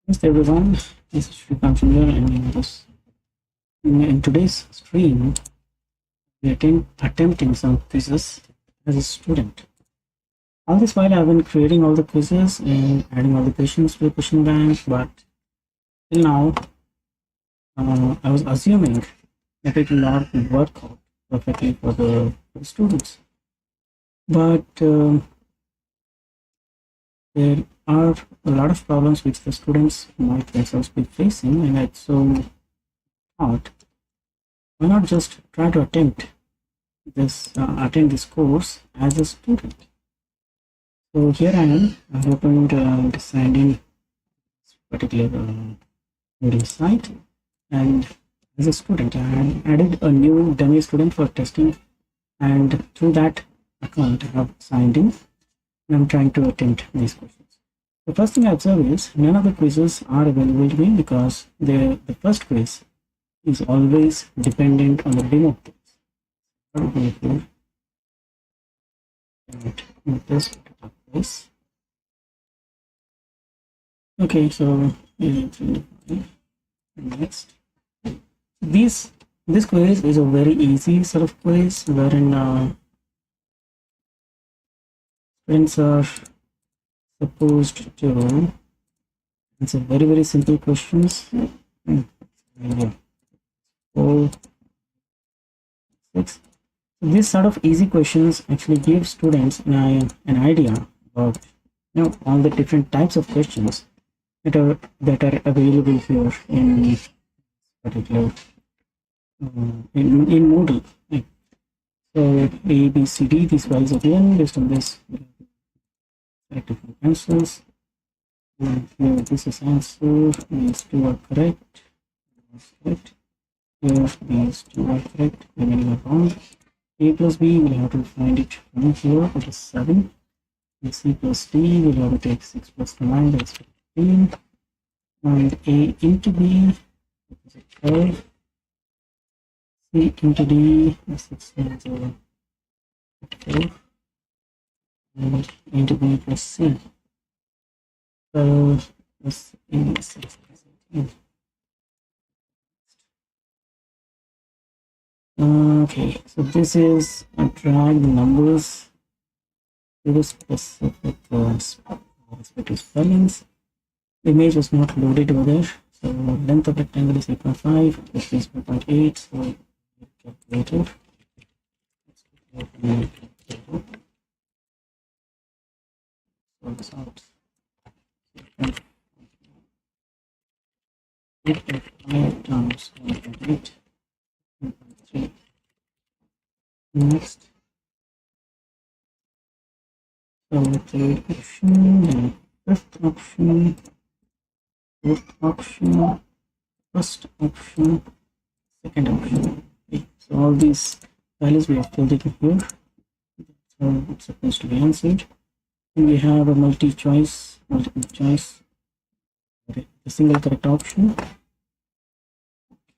Yes, everyone, this is Shrikant here, and in today's stream, we are attempting some quizzes as a student. All this while, I've been creating all the quizzes and adding all the questions to the question bank, but till now, I was assuming that it will not work out perfectly for the students. But there are a lot of problems which the students might themselves be facing, and I so thought, why not just try to attend this course as a student. So here I am. I've opened and signed in this particular Moodle site, and as a student, I had added a new dummy student for testing, and through that account, I have signed in, and I'm trying to attempt these questions. The first thing I observe is none of the quizzes are available to me because the first quiz is always dependent on the demo quiz. This place. Okay, so next, this quiz is a very easy sort of quiz wherein students are supposed to answer very simple questions. 4, 6. This sort of easy questions actually give students an idea about all the different types of questions that are available here in particular in Moodle. So A, B, C, D, these values are given. Based on this, select different answers. And here this is answer. These two are correct. Correct. Here these two are correct. Remaining are wrong. A plus B, we'll have to find it from here, it is 7. And C plus D, we'll have to take 6 plus 9, that's 15. And A into B, is 12. C into D, 6 and 4. And into B plus C. 12 plus A, 6 plus 18. Okay, so this is a drag the numbers to the specific spellings. The image was not loaded over there, so length of rectangle is 8.5, width is 1.8, so calculator. Solve this out. 8.5 times 1.8. 3. Next, so third option, then fifth option, fourth option, first option, second option. Okay, so all these values we have filled in here. That's how it's supposed to be answered. And we have a multiple choice, okay, the single correct option.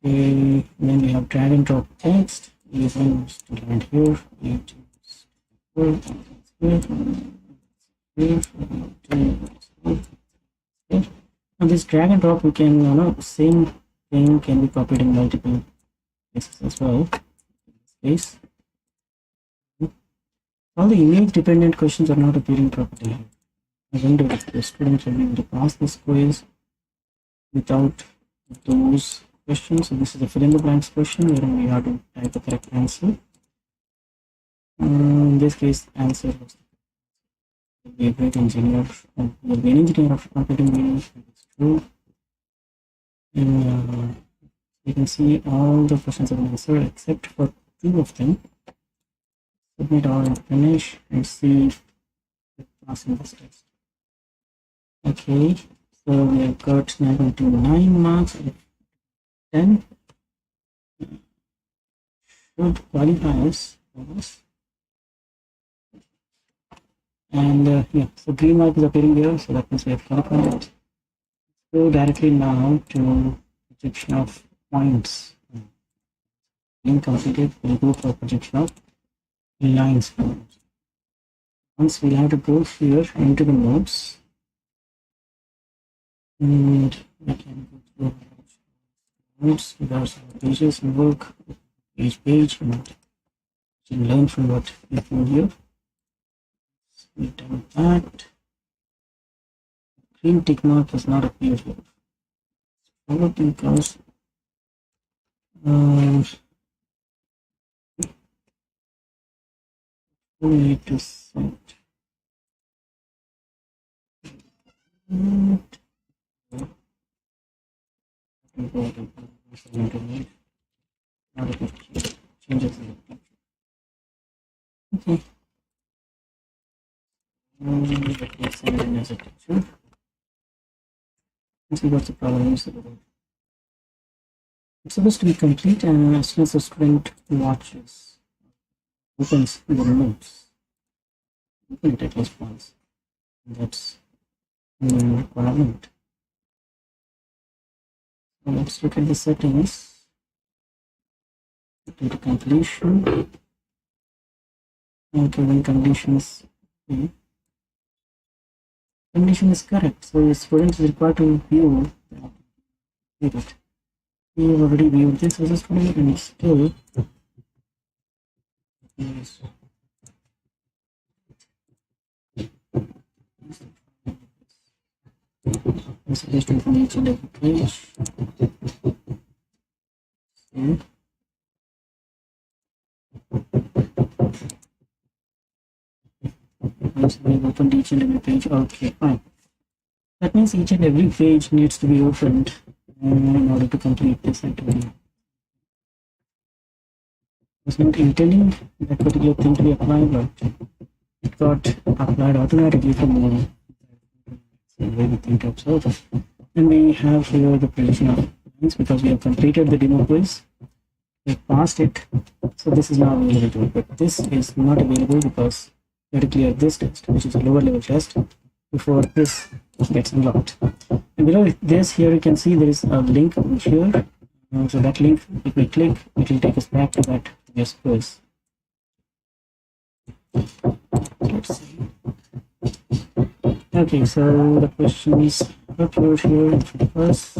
Okay, then we have drag and drop text. Even to land here, and this drag and drop, we can same thing can be copied in multiple places as well. In this case, all the image dependent questions are not appearing properly. I wonder if the students will be able to pass this quiz without those questions. So this is a fill in the blanks question where we have to type the correct answer. In this case, answer was be a great engineer. Will be an engineer of computing means it's true. And you can see all the questions have been answered except for 2 of them. Submit all and finish and see if passing this test. Okay, so we have got 9.29 marks. 10 should qualify us for this. And yeah, so green mark is appearing here, so that means we have qualified. Let's go directly now to projection of points. Being completed, we'll go for projection of lines. Once we'll have to go here into the nodes. And we can go through notes, regards our pages and work, page, and you can learn from what we found here. We've done that. Green tick mark does not appear here. Probably because we need to set changes in the okay. Let me send it as a picture. Let's see what the problem is. It's supposed to be complete, and as soon as the student watches, opens the notes, open it at least once. That's the requirement. So let's look at the settings. To the completion. Okay, when conditions condition is correct, so the student is required to view it. We have already viewed this as a student, and still this is just from each and every page. Once we've opened each and every page, okay, fine. That means each and every page needs to be opened in order to complete this activity. I was not intending that particular thing to be applied, but it got applied automatically from the way we think of so. And we have here the prediction of lines because we have completed the demo quiz. We passed it, so this is now available, but this is not available because we have to clear this test, which is a lower level test, before this gets unlocked. And below this, here you can see there is a link here. So that link, if we click, it will take us back to that previous quiz. Let's see. Okay, so the questions appear here first.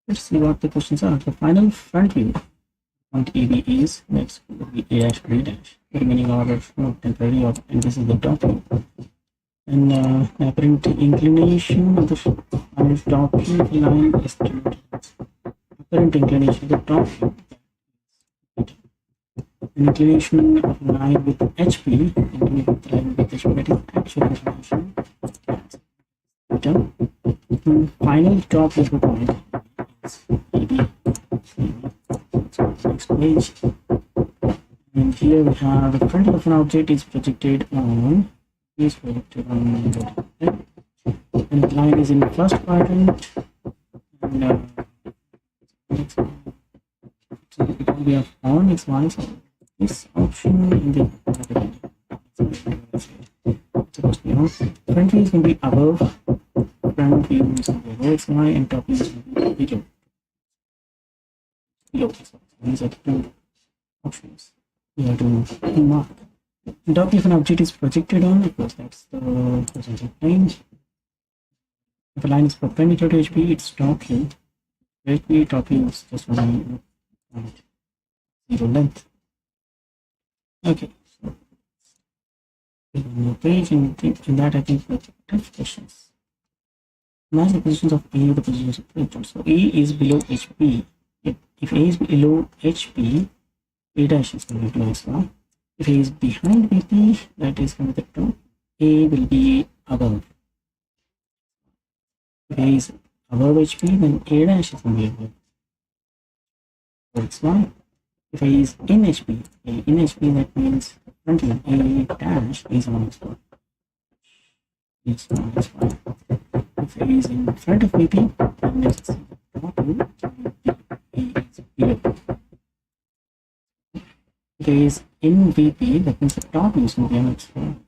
Let's see what the questions are. The final front view point AB is, next will be A dash B dash. The remaining order of temporary, and this is the top view. And apparent inclination of the top view line is apparent inclination of the top view. Inclination of line with HP, with line with HP, that is actual inclination. Final top view point is AB. Next page. And here we have the front of an object is projected on. And the line is in the first quadrant, and so we have on x y, so this option in the supposed to be on. Front view is going to be above, front view is going to be above x y, and top view is going to be below. These are the two options we have to mark. The top view of an object is projected on, because that's the horizontal plane. If a line is perpendicular to HP, it's top view. HP, top view is just 1 point 0 length. Okay, so the page, and in that I think we have questions. Match the positions of A with the positions of projector. So A is below HP. If A is below HP, A dash is going to be below x1. If A is behind BP, that is going to be the top. A will be above. If A is above HP, then A dash is going to be above. So it's one. If A is in HP, A in HP, that means front view A dash is on x1. It's on x1. If A is in front of BP, then let's see the top view. A is below. If A is in VP, that means the top is going to be on x1.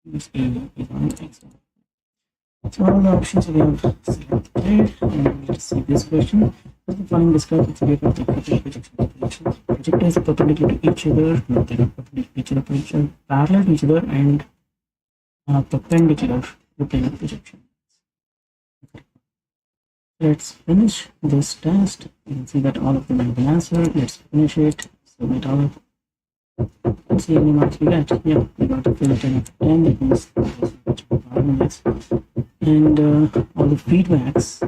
This A is on x1. So all the options we have selected, and let's see this question. What the following describe the figure of the projection? Projectors are perpendicular to each other, no, they're not perpendicular to each other, parallel to each other, and perpendicular to plane of projection. Let's finish this test. You can see that all of them have been answered. Let's finish it. Submit all. Let's see how many marks we get. Yeah, we got a full 10 out of 10. That means minutes. And all the feedbacks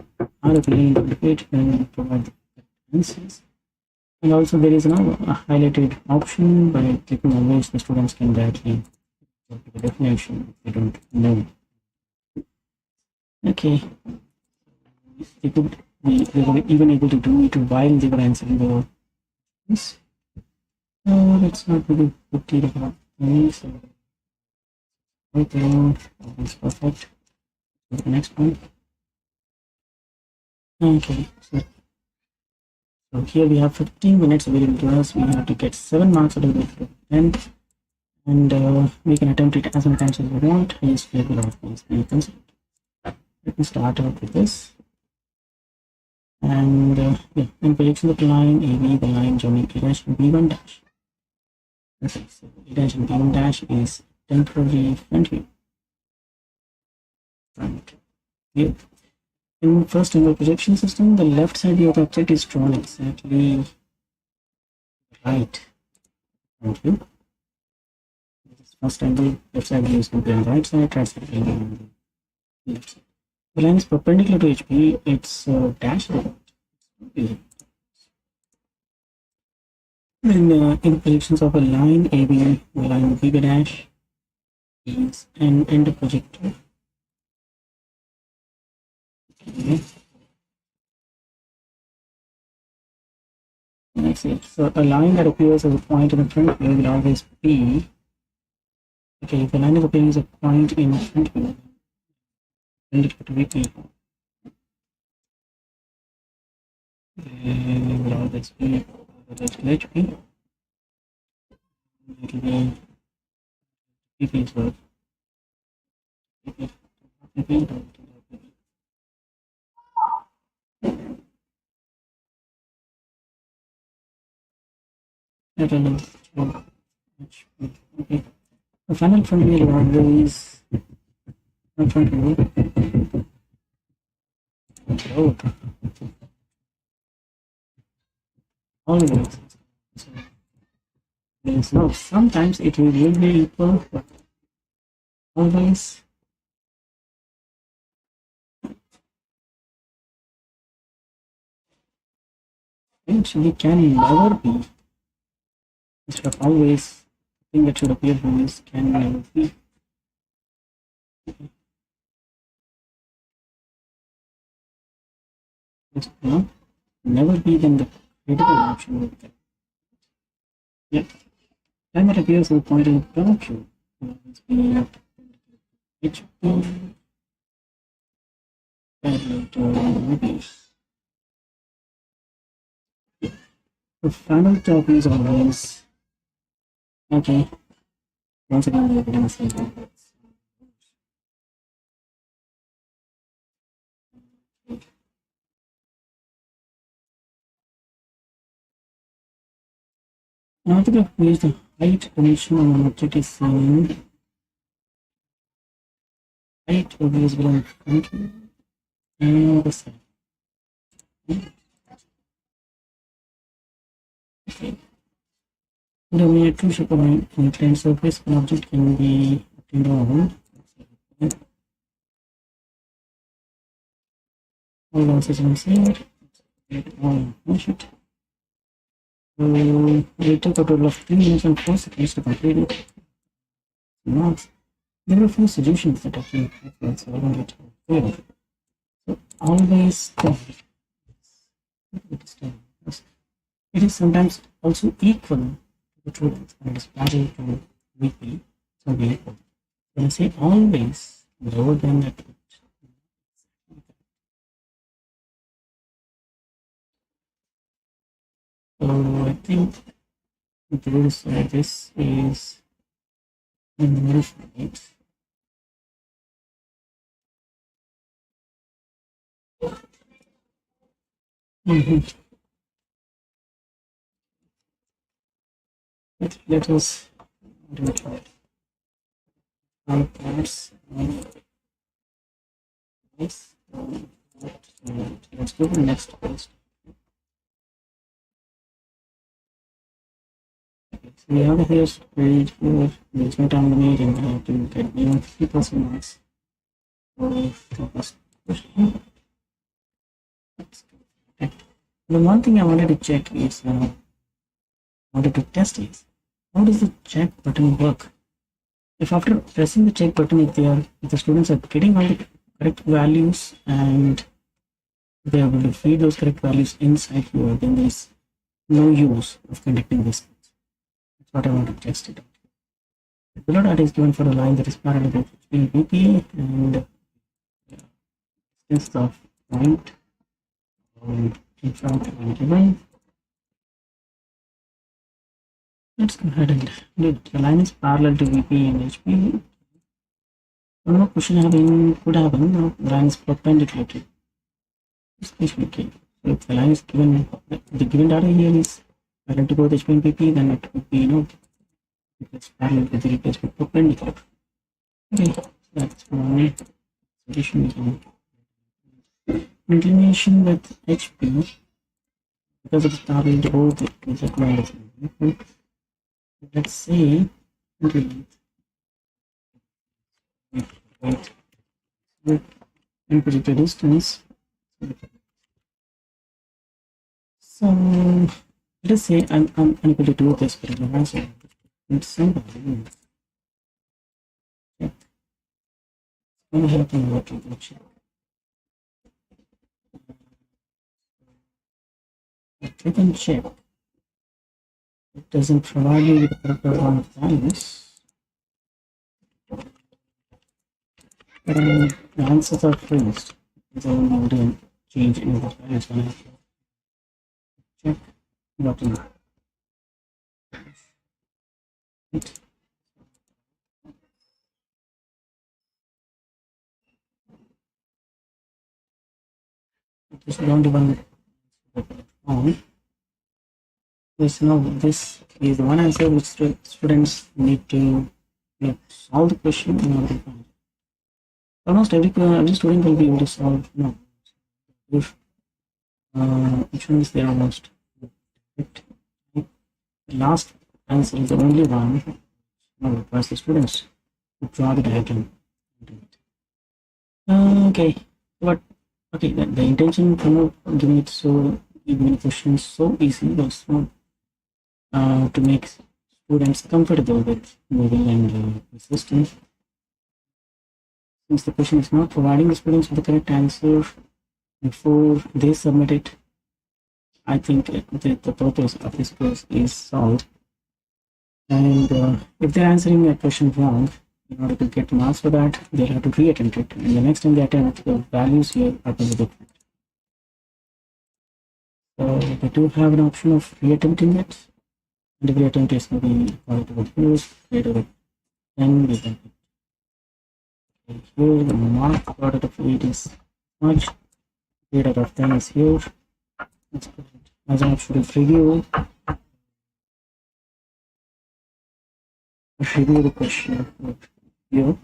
are available on the page when we provide the answers. And also there is now a highlighted option by clicking on which the students can directly go to the definition if they don't know. Okay, they were even able to do it while they were answering the questions. So that's not really good deal about me. So okay, that's perfect. So the next one. Okay, so here we have 15 minutes available to us. We have to get 7 marks out of the 10, and we can attempt it as many times as we want. Highest level of points we consider. Let me start out with this. And yeah, in projection of the line AB, the line joining A dash and B1 dash. Okay, so A dash and B1 dash is temporary front view. Front view. In first angle projection system, the left side view of the object is drawn exactly right front view. First angle, left side view is going to be on the right side side will be on the left side. The line is perpendicular to HP, it's dashed. In projections of a line AB, the line BB dash is an end projector. Okay. Next, so a line that appears as a point in the front view will always be, okay, if the line is appearing as a point in the front view, perpendicular to VP, will always be HP. It will be VP as well. Okay. The final front view will always front view. Always. Means no. Sometimes it will be equal, but always. Actually, can never be. Instead of always, the thing that should appear from this can never be. No, never be, then the critical option will be. Yeah. Time that appears will point in the option. HP maybe. The final top is always okay. Once again, the evidence is now to get place the height dimension on an object is seen. Height will be visible on front and the side. Okay. The way to shape of an inclined surface, an object can be obtained on all losses on side. All finish it. We took a total of 3 minutes and 4 seconds to complete it. Marks. There are a few solutions that actually happen, so I don't get to. So always stop. It is sometimes also equal to the truth, and it is parallel to VP, so be equal. When I say always lower than the truth, so I think this is right. Let us do it. Parts of this. So let's go to the next post. Okay, so we have here grade here, there's no time limit, and I have to get minimum 50% marks for the first question. Okay. The one thing I wanted to check is, wanted to test is, how does the check button work? If after pressing the check button, if the students are getting all the correct values and they are able to feed those correct values inside here, then there is no use of conducting this. That's what I want to test it out. Below that is given for a line that is parallel to VP and distance of point in front and given. Let's go ahead and do it. The line is parallel to VP and HP. One more question could happen. No, the line is perpendicular to HP. So if the line is given, the given data here is parallel to both HP and PP, then it would be, if it's parallel with the replacement perpendicular. Okay, so that's one solution. Inclination with HP, because it's parallel to both, it is a minus. Let's say and projected distance. So let us say I'm unable to do this particular answer. It's simple. Check. What will happen? What we can check. If we can check, it doesn't provide you with the correct amount of values. The answers are freezed. So we wouldn't change any of the values when I check button. Just don't even on. This is the one answer which students need to solve the question in order to find. Almost every student will be able to solve. No, if which one is there almost? The last answer is the only one. Requires the students to draw the diagram. Okay, but okay, the intention for giving it so giving the questions so easy was to make students comfortable with moodle and the system. Since the question is not providing the students with the correct answer before they submit it, I think the purpose of this course is solved. And if they're answering a question wrong, in order to get marks for that, they'll have to re-attempt it. And the next time they attempt, the values here are going to be different. So they do have an option of re-attempting it. And if re-attempt is going to be according to what views, grade over 10, we can here the mark out of 8 is much, grade out of 10 is here. Let's put it as an option to review the question here.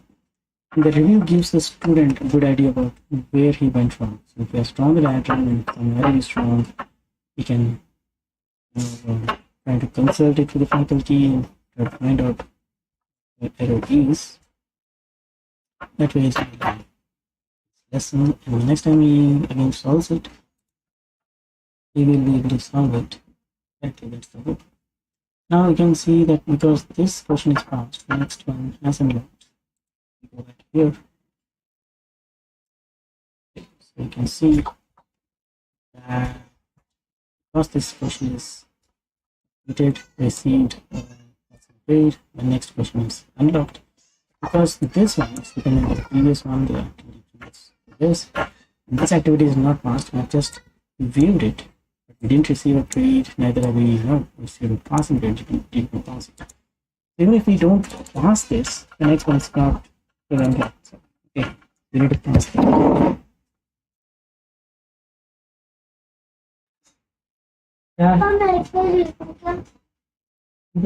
And the review gives the student a good idea about where he went wrong. So if you are strong with diagram and primarily strong, he can try to consult it with the faculty and try to find out what error is. That way he's going to lesson, and the next time he again solves it, he will be able to solve it. Okay, that's the hope. Now you can see that because this question is passed, the next one hasn't locked. We go back here. Okay, so you can see that because this question is completed, received, grade, the next question is unlocked. Because this one is dependent on the previous one, the activity this. And this activity is not passed. I've just viewed it, but we didn't receive a grade, neither have we received a passing grade, didn't pass it. Even if we don't pass this, the next one is not unlocked. So, okay, we need to pass that.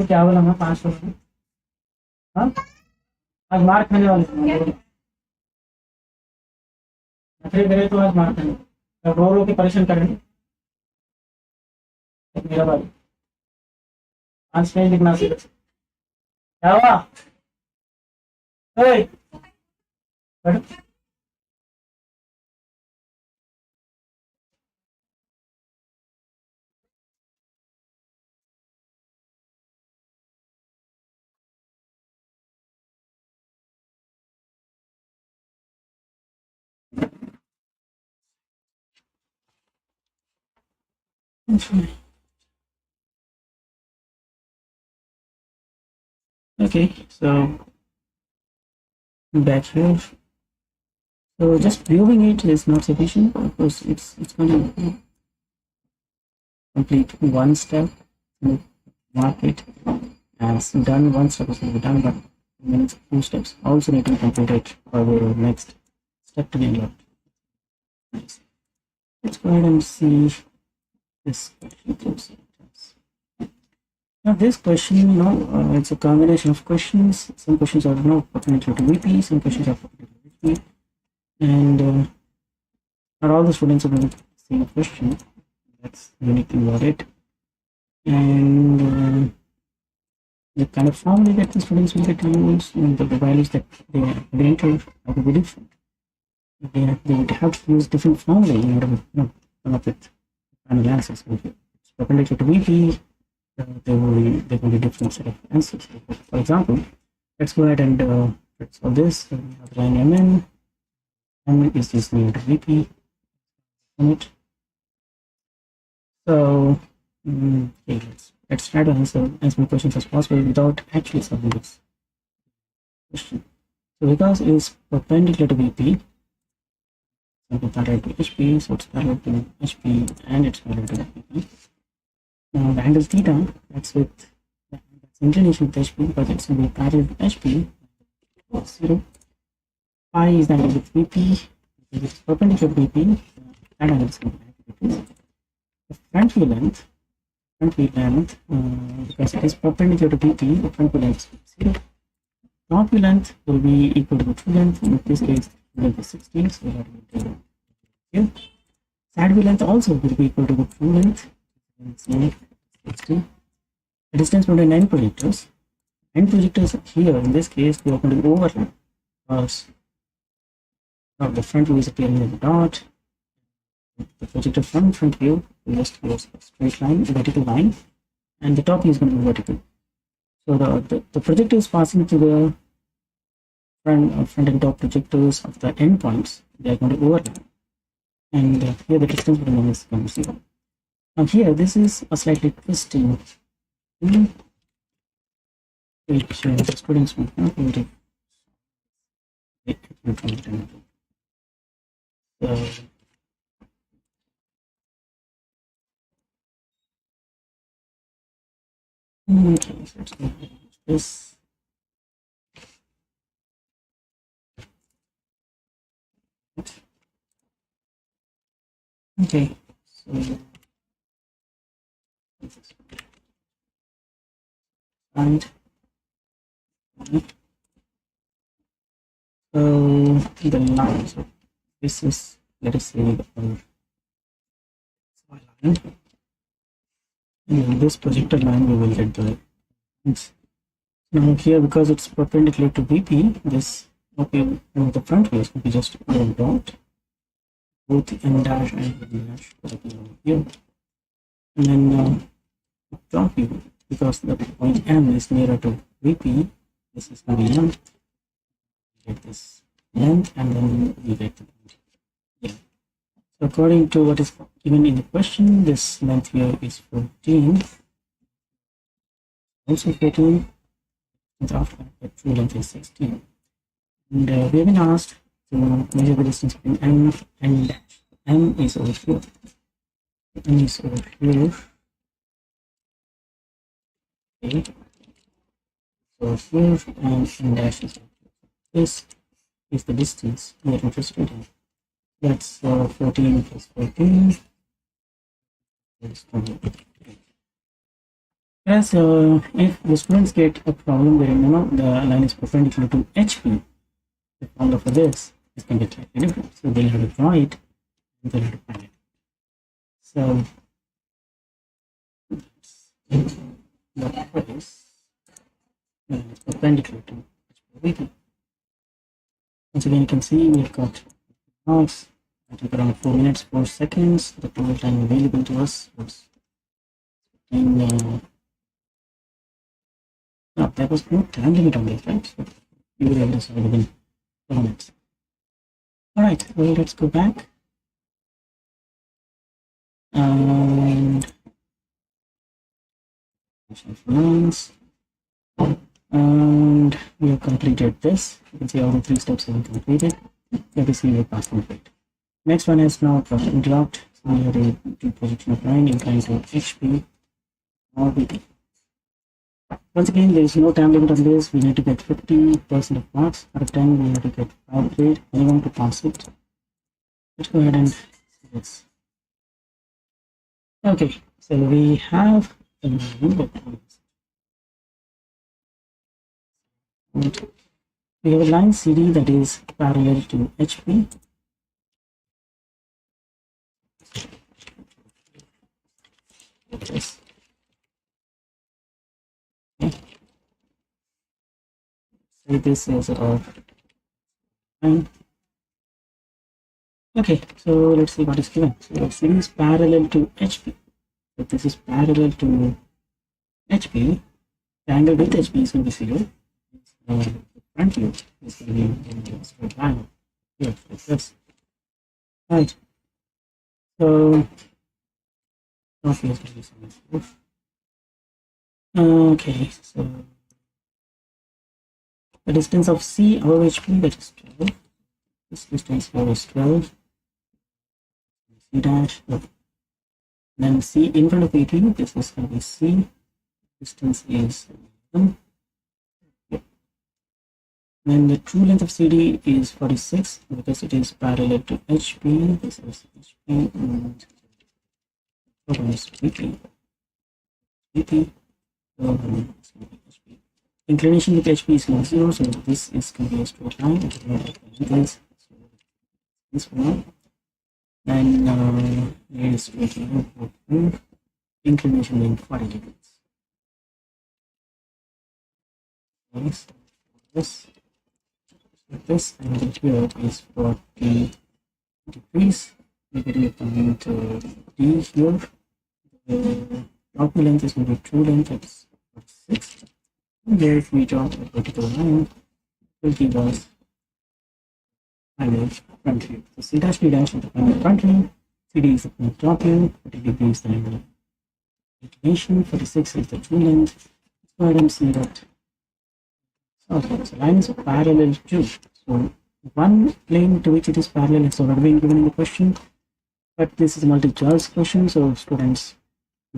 क्या बोला मैं 500 हाँ आज मार खाने वाले मेरे तो आज मारते हैं रो रो के परेशान करेंगे मेरा भाई आज नहीं लिखना सीखा क्या हुआ ओए बैठ okay so back here so just viewing it is not sufficient because it's going to complete one step mark it as done one step is going to be done but means two steps also need to be completed for the next step to be unlocked. Let's go ahead and see this question. Now this question, it's a combination of questions. Some questions are perpendicular to VP, some questions are perpendicular to VP, and not all the students are going to the same question. That's the unique thing about it. And the kind of formula that the students will get to use and the values that they enter are going to be different. They would have to use different formula in order to come up with final answers. If it's perpendicular to VP, there will be different set of answers. For example, let's go ahead and let's solve this. So we have line MN. M is just near to VP. It. So okay, let's try to answer as many questions as possible without actually solving this question. So because it is perpendicular to VP, so it's parallel to HP, so it's parallel to HP and it's parallel to VP. Now the angle theta, that's inclination with HP, because it's going to be parallel to HP. 0. Phi is the angle with VP, because it's perpendicular to VP. That angle is going to be 90 degrees. The front view length, because it is perpendicular to VP, the front view length is 0. Top view length will be equal to the true length. In this case, the length is 16, so that will be here. Side view length also will be equal to the true length. 60. The distance between n projectors. N projectors here in this case they are going to overlap because the front view is appearing as a dot. The projector from front view will just goes a straight line, a vertical line, and the top view is going to be vertical. So the projector is passing to the front and top projectors of the endpoints. They are going to overlap, and here the distance between them is going to be 0. Now here, this is a slightly twisting which students will not be able to so okay, so let's go ahead and use this. Okay, so and so the line, so this is, let us say, our line. In this projector line we will get the points. Now here, because it's perpendicular to VP, this the front view is going to be just one dot, both n dash and v dash over here, and then top view, because the point M is nearer to VP, this is going to be M. We get this length, and then we get the point here. So according to what is given in the question, this length here is 14, also 14, and after that the true length is 16. And we have been asked to measure the distance between M and dash. M is over here. M is over here. Okay. So here and M dash is over here. This is the distance we are interested in. That's 14 plus 14. Yes, if the students get a problem where the line is perpendicular to HP, the formula for this It's going to be slightly different. So they'll have to draw it and they'll have to find it. So what is perpendicular to HPV? Once again, you can see we've got marks. I took around 4 minutes 4 seconds. The total time available to us was there was no time limit on this, right? So you were able to solve within 4 minutes. Alright, well, let's go back. And we have completed this. You can see all the 3 steps have been completed. Let us see the passing rate. Next one is now projection blocked. So we have to do projection of line inclined to HP or VP. Once again, there is no time limit on this. We need to get 50% of marks out of 10. We have to get 5 grade minimum to pass it. Let's go ahead and see this. Okay, so we have a line. We have a line CD that is parallel to HP. Yes. Okay. So this is our line. Okay, so let's see what is given. So CD is parallel to HP. So this is parallel to HP. The angle with HP is going to be 0. The front view is going to be in a straight line here, like this. Right. So top view is going to be something. Okay, so the distance of C over HP, that is 12. This distance here is 12. C dash. Then C in front of 18, this is going to be C. Distance is 11. Then the true length of CD is 46 because it is parallel to HP. This is HP and what is VP? VP. Inclination with HP is not 0, so this is going to be a straight line. This one. Then here is straight line. Inclination in 40 degrees. This angle here is 40 degrees. We get it point D here. The top length is going to be true length, that's 46. And there, if we draw a vertical line, it will give us angle front view. So C dash D dash is the front view, CD is the top view, 40 degrees the angle. Inclination 46 is the true length. Let's go ahead and see that. Okay, so line is parallel to. So one plane to which it is parallel is already been given in the question, but this is a multi-choice question, so students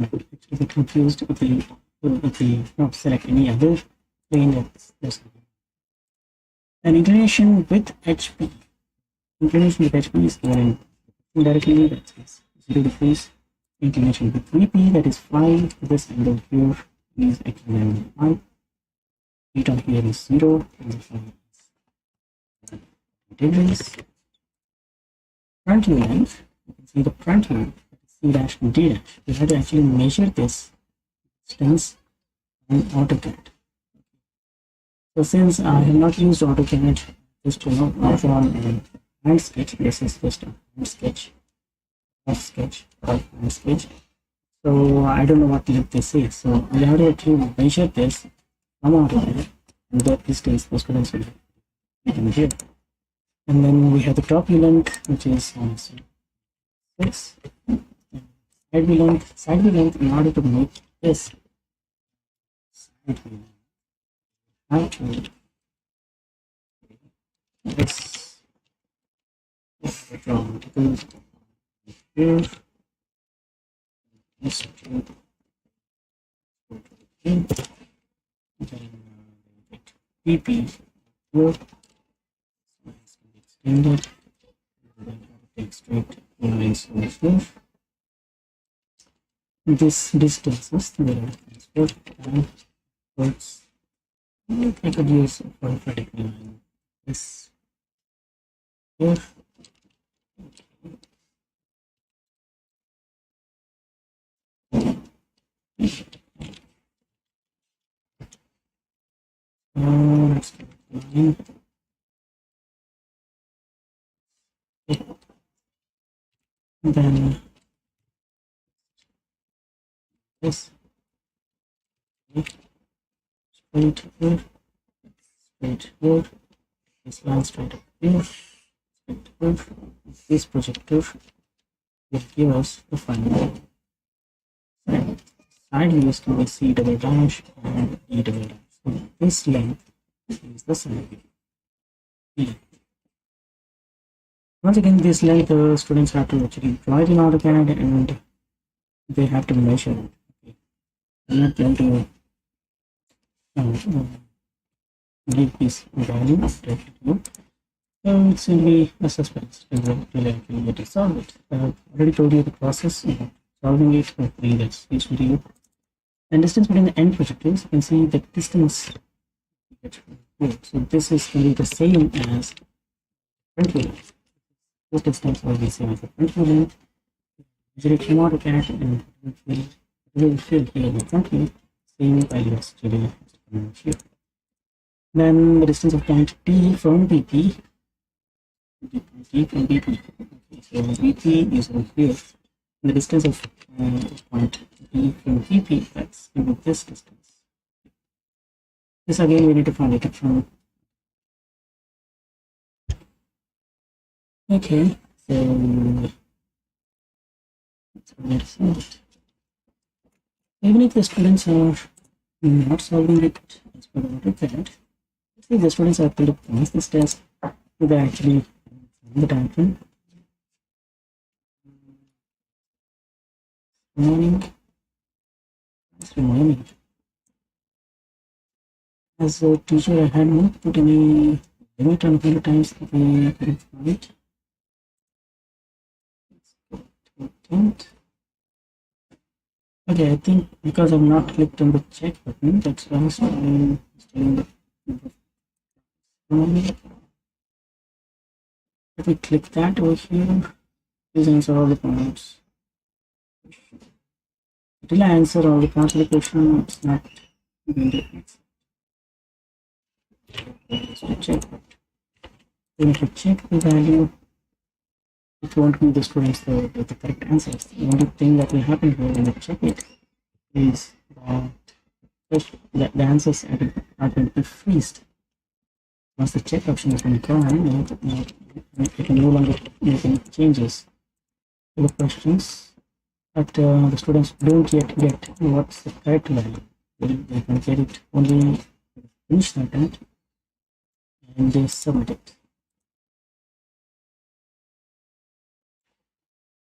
actually get confused with the not select any other plane that's this. An inclination with HP. Inclination with HP is given indirectly, that is 0 degrees. Inclination with VP, that is 5. This angle here is actually 5. Theta here is 0. Degrees. Front view length, you can see the front view, C dash and D dash. We have to actually measure this distance in AutoCAD. So since I have not used AutoCAD, just to know also on hand sketch, this is just a hand sketch, hand sketch. So I don't know what this is. So we have to actually measure this from AutoCAD, and that distance the students will be here. And then we have the top view length, which is 6. Side view length, in order to make this side view length, this from here, this to then PP here. Extended, and then take straight lines over here. This distance is the transport and works. I could use 45 degree line. This here. Let's do line. And then this straight here, straight here, this line straight up here, straight here. This projector will give us the final side. Side views can be C double dash and E double dash. So this length is the side view. E. Once again, this length the students have to actually draw it in AutoCAD and they have to measure it. Okay. I'm not going to give this value directly to you. So it's simply a suspense till actually get to solve it. I've already told you the process of solving it. Hopefully that's useful to you. And distance between the end projectors, you can see the distance. So this is going to be the same as front view length. This distance will be same as the front view length. Measure it from AutoCAD and it will fill here in the front view. Same values to be here. Then the distance of point P from BP. From BP. Okay, so BP is over here. And the distance of point B from BP, that's going to be this distance. This again we need to find it from. Okay, so let's solve it. Even if the students are not solving it as per AutoCAD, if the students are able to pass this test, they actually the diagram. Remaining. As a teacher, I had not put any limit on how many times they could find it. Okay, I think because I've not clicked on the check button, that's why I'm still the. If we click that over here, please answer all the points. Until I answer all the points of the question, it's not going to check. When you check the value, it won't give the students the correct answers. The only thing that will happen here when you check it is that the answers are going to be freezed. Once the check option has been gone, you can no longer make any changes to the questions. But the students don't yet get what's the correct value. They can get it only finish the attempt and they submit it.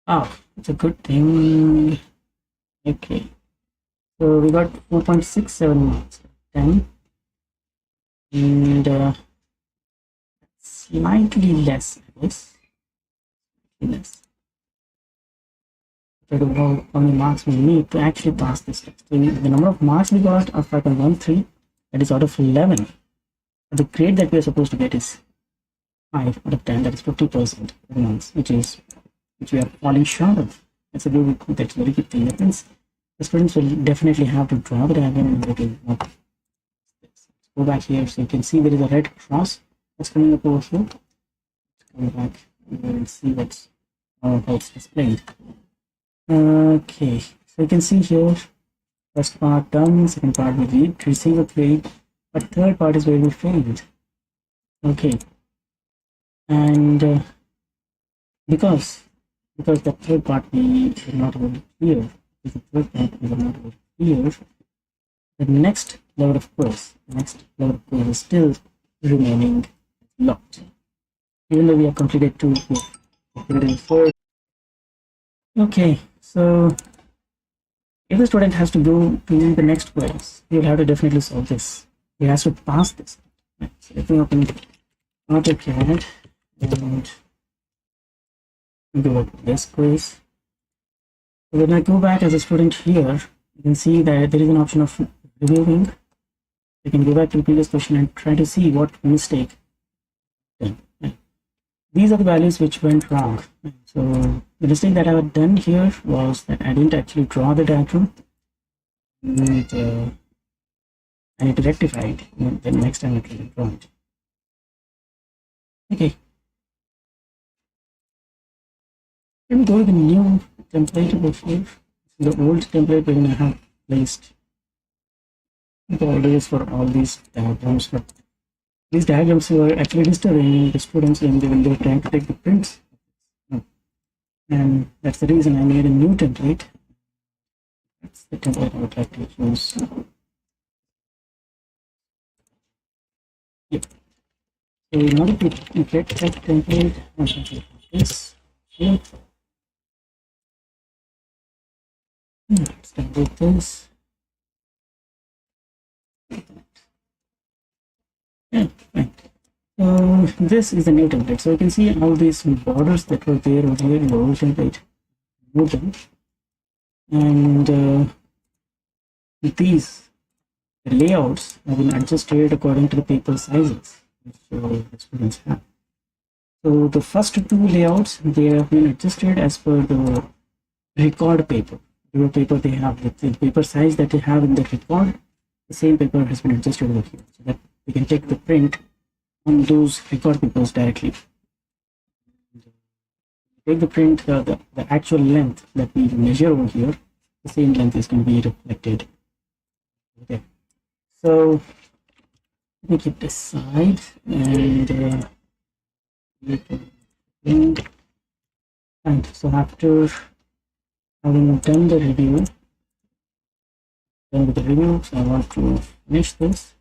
Oh, it's a good thing. Okay, so we got 4.67 marks, 10, and slightly less, I guess. Less. How many marks we need to actually pass this test. So the number of marks we got are 5.13, that is out of 11. But the grade that we are supposed to get is 5 out of 10, that is 50% marks, which we are falling short of. That's a very good thing. That means the students will definitely have to draw the diagram and they can work. Let's go back here so you can see there is a red cross that's coming up over here. Let's go back and see how it's displayed. Okay, so you can see here, first part done, second part we did receive a grade, but third part is where we failed. Okay, and because the third part we were not able to clear, the next level of course is still remaining locked, even though we have completed 2, 4. Okay, so if the student has to go to the next quiz, he will have to definitely solve this. He has to pass this. Right, so let me open AutoCAD and go to this quiz. So when I go back as a student here, you can see that there is an option of reviewing. You can go back to the previous question and try to see what mistake done. Right. these are the values which went wrong. So the mistake that I had done here was that I didn't actually draw the diagram, and I need to rectify it. And then next time I can draw it. Okay. Let me go to the new template over here. The old template we're gonna have placed borders for all these diagrams, but these diagrams were actually disturbing the students when they were trying to take the prints. And that's the reason I made a new template. That's the template I would like to use. Yep. So in order to get that template, I'm going to do this here. Let's start with this. Yeah, fine. So this is the new template. So you can see all these borders that were there over here in the old template. Move them. And these layouts have been adjusted according to the paper sizes which the students have. So the first two layouts, they have been adjusted as per the record paper. The paper they have, the paper size that they have in the record, the same paper has been adjusted over here, so that we can take the print on those record papers directly. Take the print, the actual length that we measure over here, the same length is going to be reflected. Okay, so let me keep this side and so after having done the review, so I want to finish this,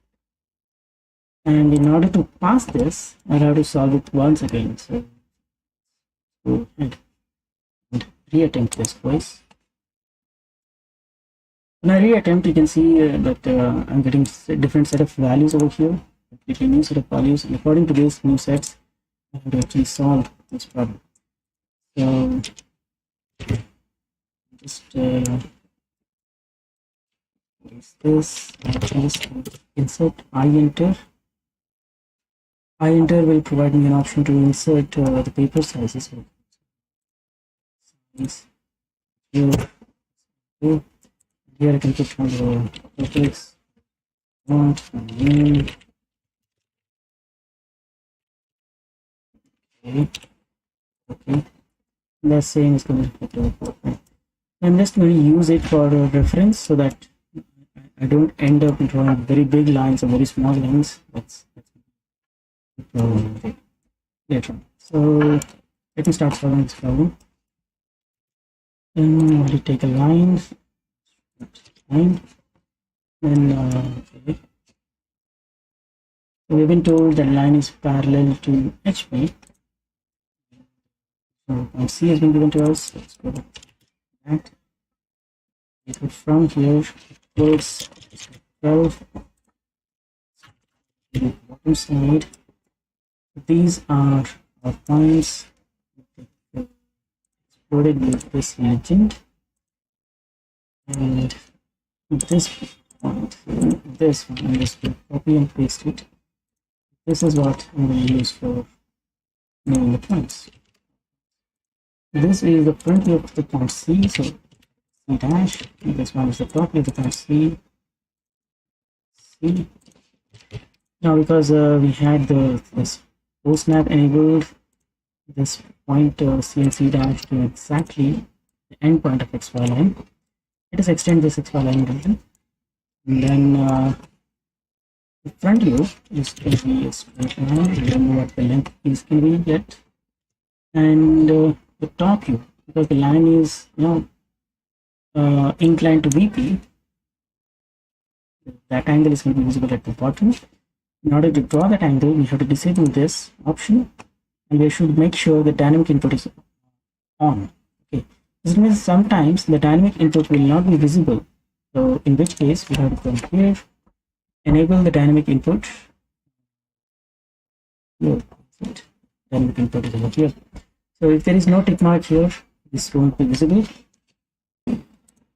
and in order to pass this, I have to solve it once again. So go ahead and reattempt this twice. When I reattempt, you can see that I'm getting a different set of values over here, completely new set of values, and according to these new sets, I have to actually solve this problem. So just this, insert I enter. I enter will provide me an option to insert the paper sizes. Here I can put on the topics, font, and name. Okay. The same is going to be. I'm just going to use it for a reference so that I don't end up drawing very big lines or very small lines. That's later on. So let me start solving this problem. Then we'll take a line, then okay. So we've been told that line is parallel to HP. So point C has been given to us. Let's go back to that. From here towards 12, the bottom side. These are our points exploded with this legend, and this point, this one, I'm just going to copy and paste it. This is what I'm going to use for naming the points. This is the front view of the point C, so C dash, and this one is the top view of the point C. Now because we had this post snap enabled, this point C and C dash to exactly the end point of XY line. Let us extend this XY line region, and then the front view is going to be a straight line. We don't know what the length is going to be yet, and the top view, because the line is inclined to VP, that angle is going to be visible at the bottom. In order to draw that angle, we have to disable this option, and we should make sure the dynamic input is on. Okay, this means sometimes the dynamic input will not be visible, so in which case we have to come here, enable the dynamic input. No, dynamic input is over here. So if there is no tick mark here, this won't be visible.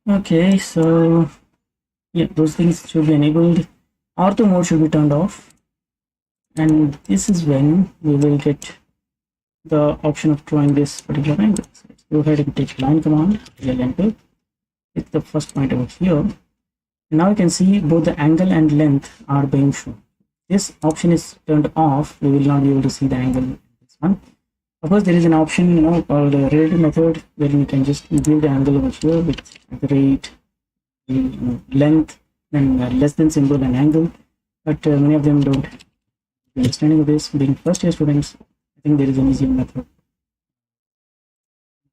Okay, so yeah, those things should be enabled. Ortho mode should be turned off, and this is when we will get the option of drawing this particular angle. So let's go ahead and take line command, enter. It's the first point over here. And now you can see both the angle and length are being shown. This option is turned off. We will not be able to see the angle in this one. Of course, there is an option, called the relative method, where you can just give the angle over here with the rate, length, and less than symbol and angle. But many of them don't understanding of this. Being first year students, I think there is an easier method.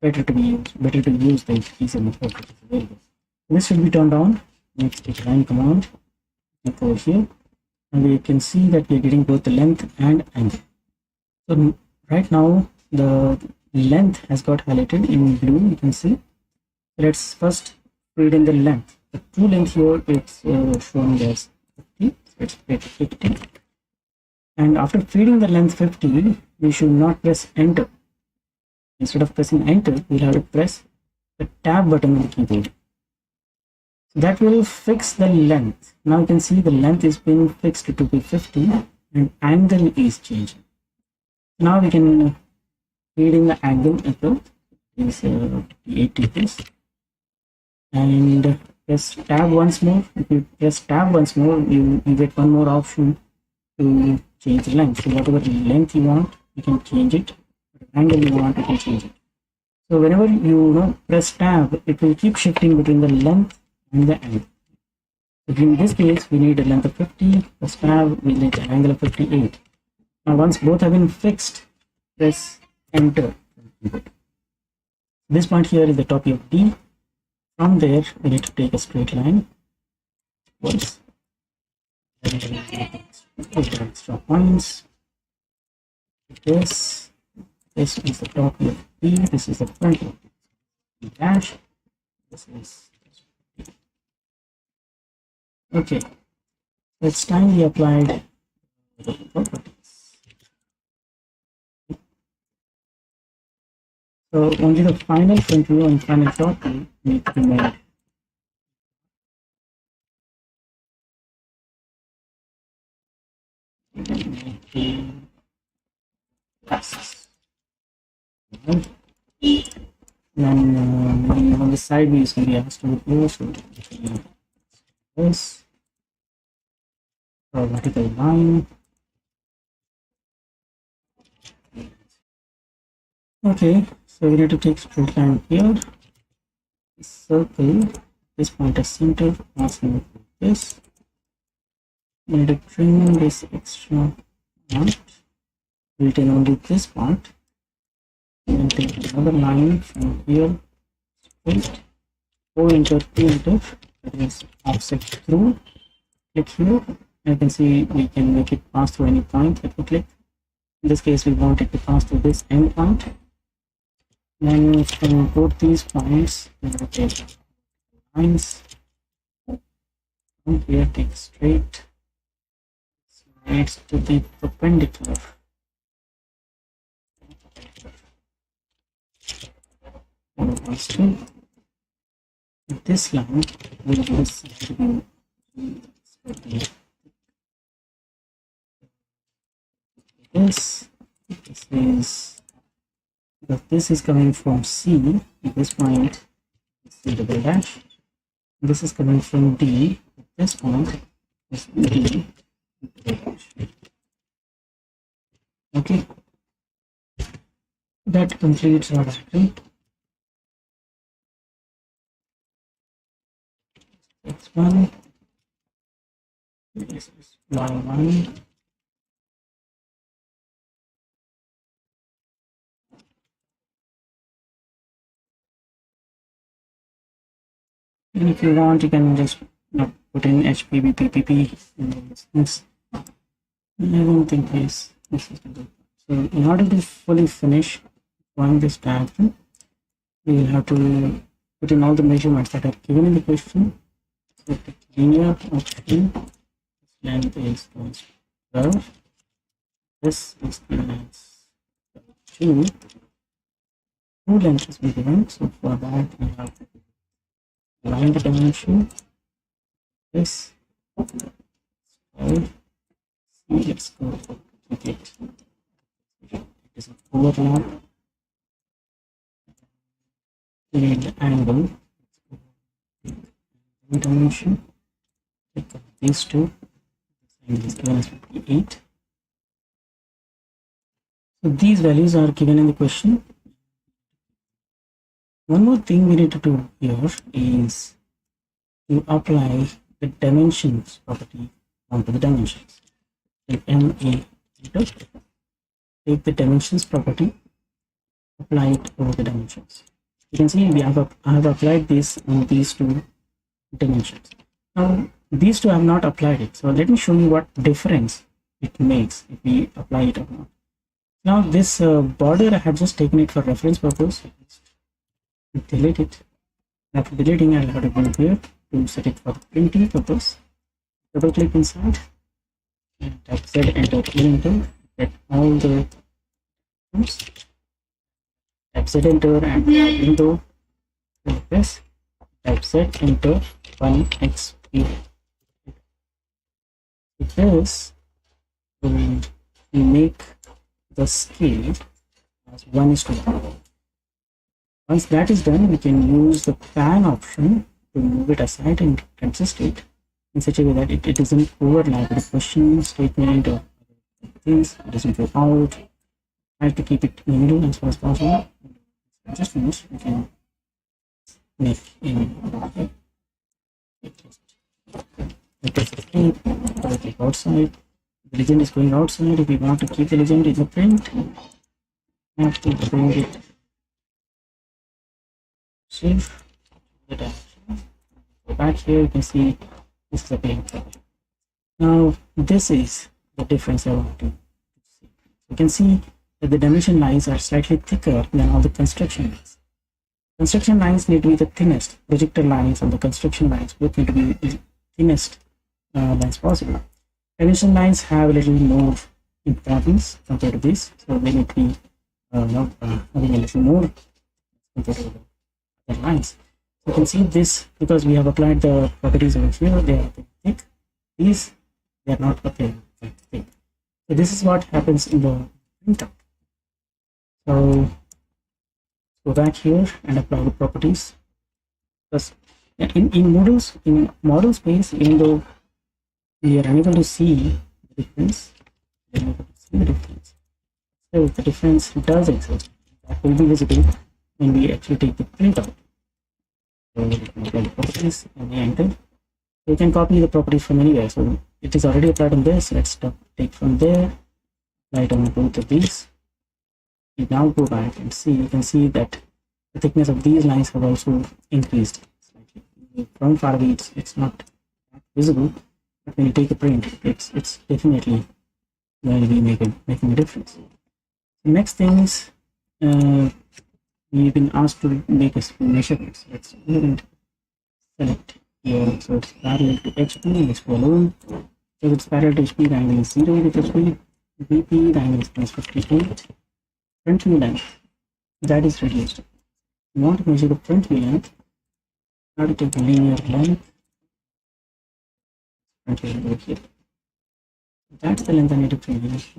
Better to use the easier method which is available. This should be turned on. Next, take line command. Click over here, and we can see that we are getting both the length and angle. So right now the length has got highlighted in blue. You can see. Let's first feed in the length. The true length here it's shown as 50. So let's create 50. And after feeding the length 50, we should not press enter. Instead of pressing enter, we'll have to press the tab button on the keyboard. So that will fix the length. Now you can see the length is being fixed to be 50 and angle is changing. Now we can feed in the angle as well. Is 8 degrees. And press tab once more. If you press tab once more, you get one more option to change the length. So whatever length you want, you can change it. Whatever angle you want, you can change it. So whenever you press tab, it will keep shifting between the length and the angle. So in this case, we need a length of 50. Press tab, we need an angle of 58. Now once both have been fixed, press enter. This point here is the top of D. From there, we need to take a straight line. Once. Extra points. This is the top of D. This is the front of D dash. This is okay. It's time we applied the properties. So only the final front view and final top view need to be made. Then on the side view is going to be asked to go. So this vertical line. Okay, so we need to take straight line here. Circle this point as center, passing this. We need to trim this extra part. We'll take only this part. And take another line from here. Straight. Go enter, that is offset through. Click here. You can see we can make it pass through any point that we click. In this case, we want it to pass through this end point. Then from both these points, we will take lines. From here, take straight. Needs to be perpendicular. This line will be this is because this is coming from C at this point, C double dash. This is coming from D at this point, is D double dash. Okay, that completes our diagram. X1, this is Y1. And if you want, you can just put in HPB, PPP, and all these things. I don't think this is good. So in order to fully finish drawing this diagram, we will have to put in all the measurements that are given in the question. So the linear option, this length is 12. This is the length 2. Two lengths will be given. So for that, we have to line the dimension. This. Let's go for 28. is an overlap. Field angle dimension. Click on these two. Angle is given as 58. So these values are given in the question. One more thing we need to do here is to apply the dimensions property onto the dimensions. Take MA into, take the dimensions property, apply it over the dimensions. You can see I have applied this on these two dimensions. Now these two I have not applied it, so let me show you what difference it makes if we apply it or not. Now this border I have just taken it for reference purpose. Delete it. After deleting, I'll have to go here to set it for printing purpose. Double click inside and type Z, enter, enter, get all the items. Type Z, enter, and window like this. Type Z, enter, 1xp. With this, we make the scale as 1:1. Once that is done, we can use the pan option to move it aside and adjust it in such a way that it doesn't overlap with the question statement or things. It doesn't go out. I have to keep it in the middle as far as possible. Adjustments we can make in click outside. The legend is going outside. If we want to keep the legend in the print, we have to bring it. Save the direction. Go back here, you can see this is a plain color. Now this is the difference I want to see. You can see that the dimension lines are slightly thicker than all the construction lines. Construction lines need to be the thinnest. Projector lines and the construction lines both need to be the thinnest lines possible. Dimension lines have a little more importance compared to this, so they need to be having a little more compared to the lines. So you can see this because we have applied the properties over here. They are thick. These they are not applied that thick. So this is what happens in the printout. So go back here and apply the properties. Because in model space, even though we are unable to see the difference, so the difference does exist. That will be visible when we actually take the printout. So we can apply the properties and we enter. So you can copy the properties from anywhere. So it is already applied on this. Let's take from there, apply it on both of these. We now go back and see. You can see that the thickness of these lines have also increased slightly. From far away, it's not visible, but when you take a print, it's definitely going to be making a difference. The next thing is we've been asked to make a measurements. Let's go and select here. So it's parallel to HP, let's go alone. So it's parallel to HP, the angle is 0 with HP. VP, the angle is plus 58. Front view length, that is reduced. You want to measure the front view length, how to take the linear length. Front view over here. That's the length I need to change.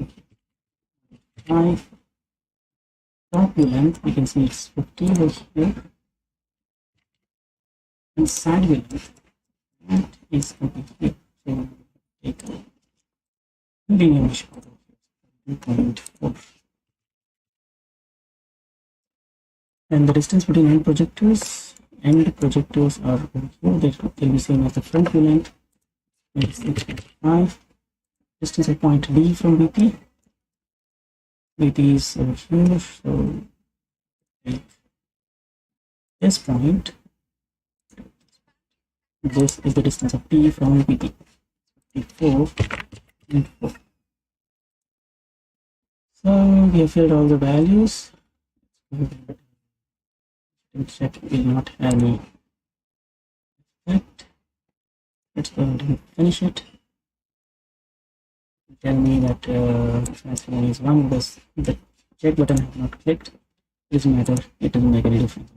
5. Top view length, we can see it's 50 over here. And side view length, that is completely here. So take a linear measure over here, 2.4. And the distance between end projectors are over here. They'll be same as the front view length. 6.5. Distance of point D from VP. VP is over here. So take this point. This is the distance of T from VP. 54 and 4. So we have filled all the values. Check will not have any effect. Let's go ahead and finish it. Tell me that transform is 1 because the check button I have not clicked. It doesn't matter, it doesn't make any difference.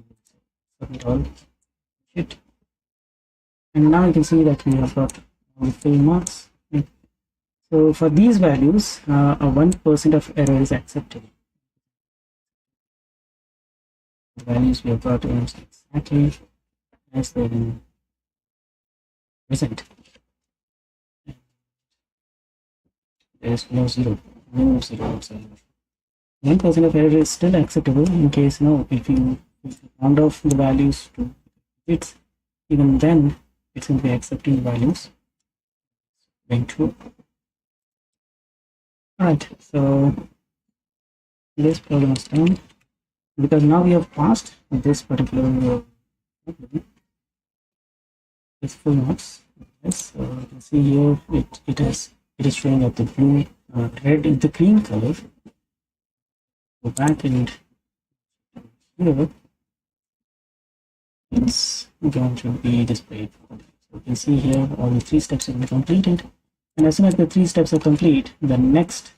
Submit all. Shit. And now you can see that we have got all full marks. So for these values, a 1% of error is acceptable. The values we have got almost exactly as they in present. There is no zero whatsoever. 1% of error is still acceptable in case if you round off the values to bits, even then it's going to be accepting the values being true. Alright, so this problem is done because now we have passed this particular this full marks. Yes, so you can see here it is showing up the blue, red in the green color. Go back and here it's going to be displayed. So you can see here all the 3 steps have been completed, and as soon as the 3 steps are complete, the next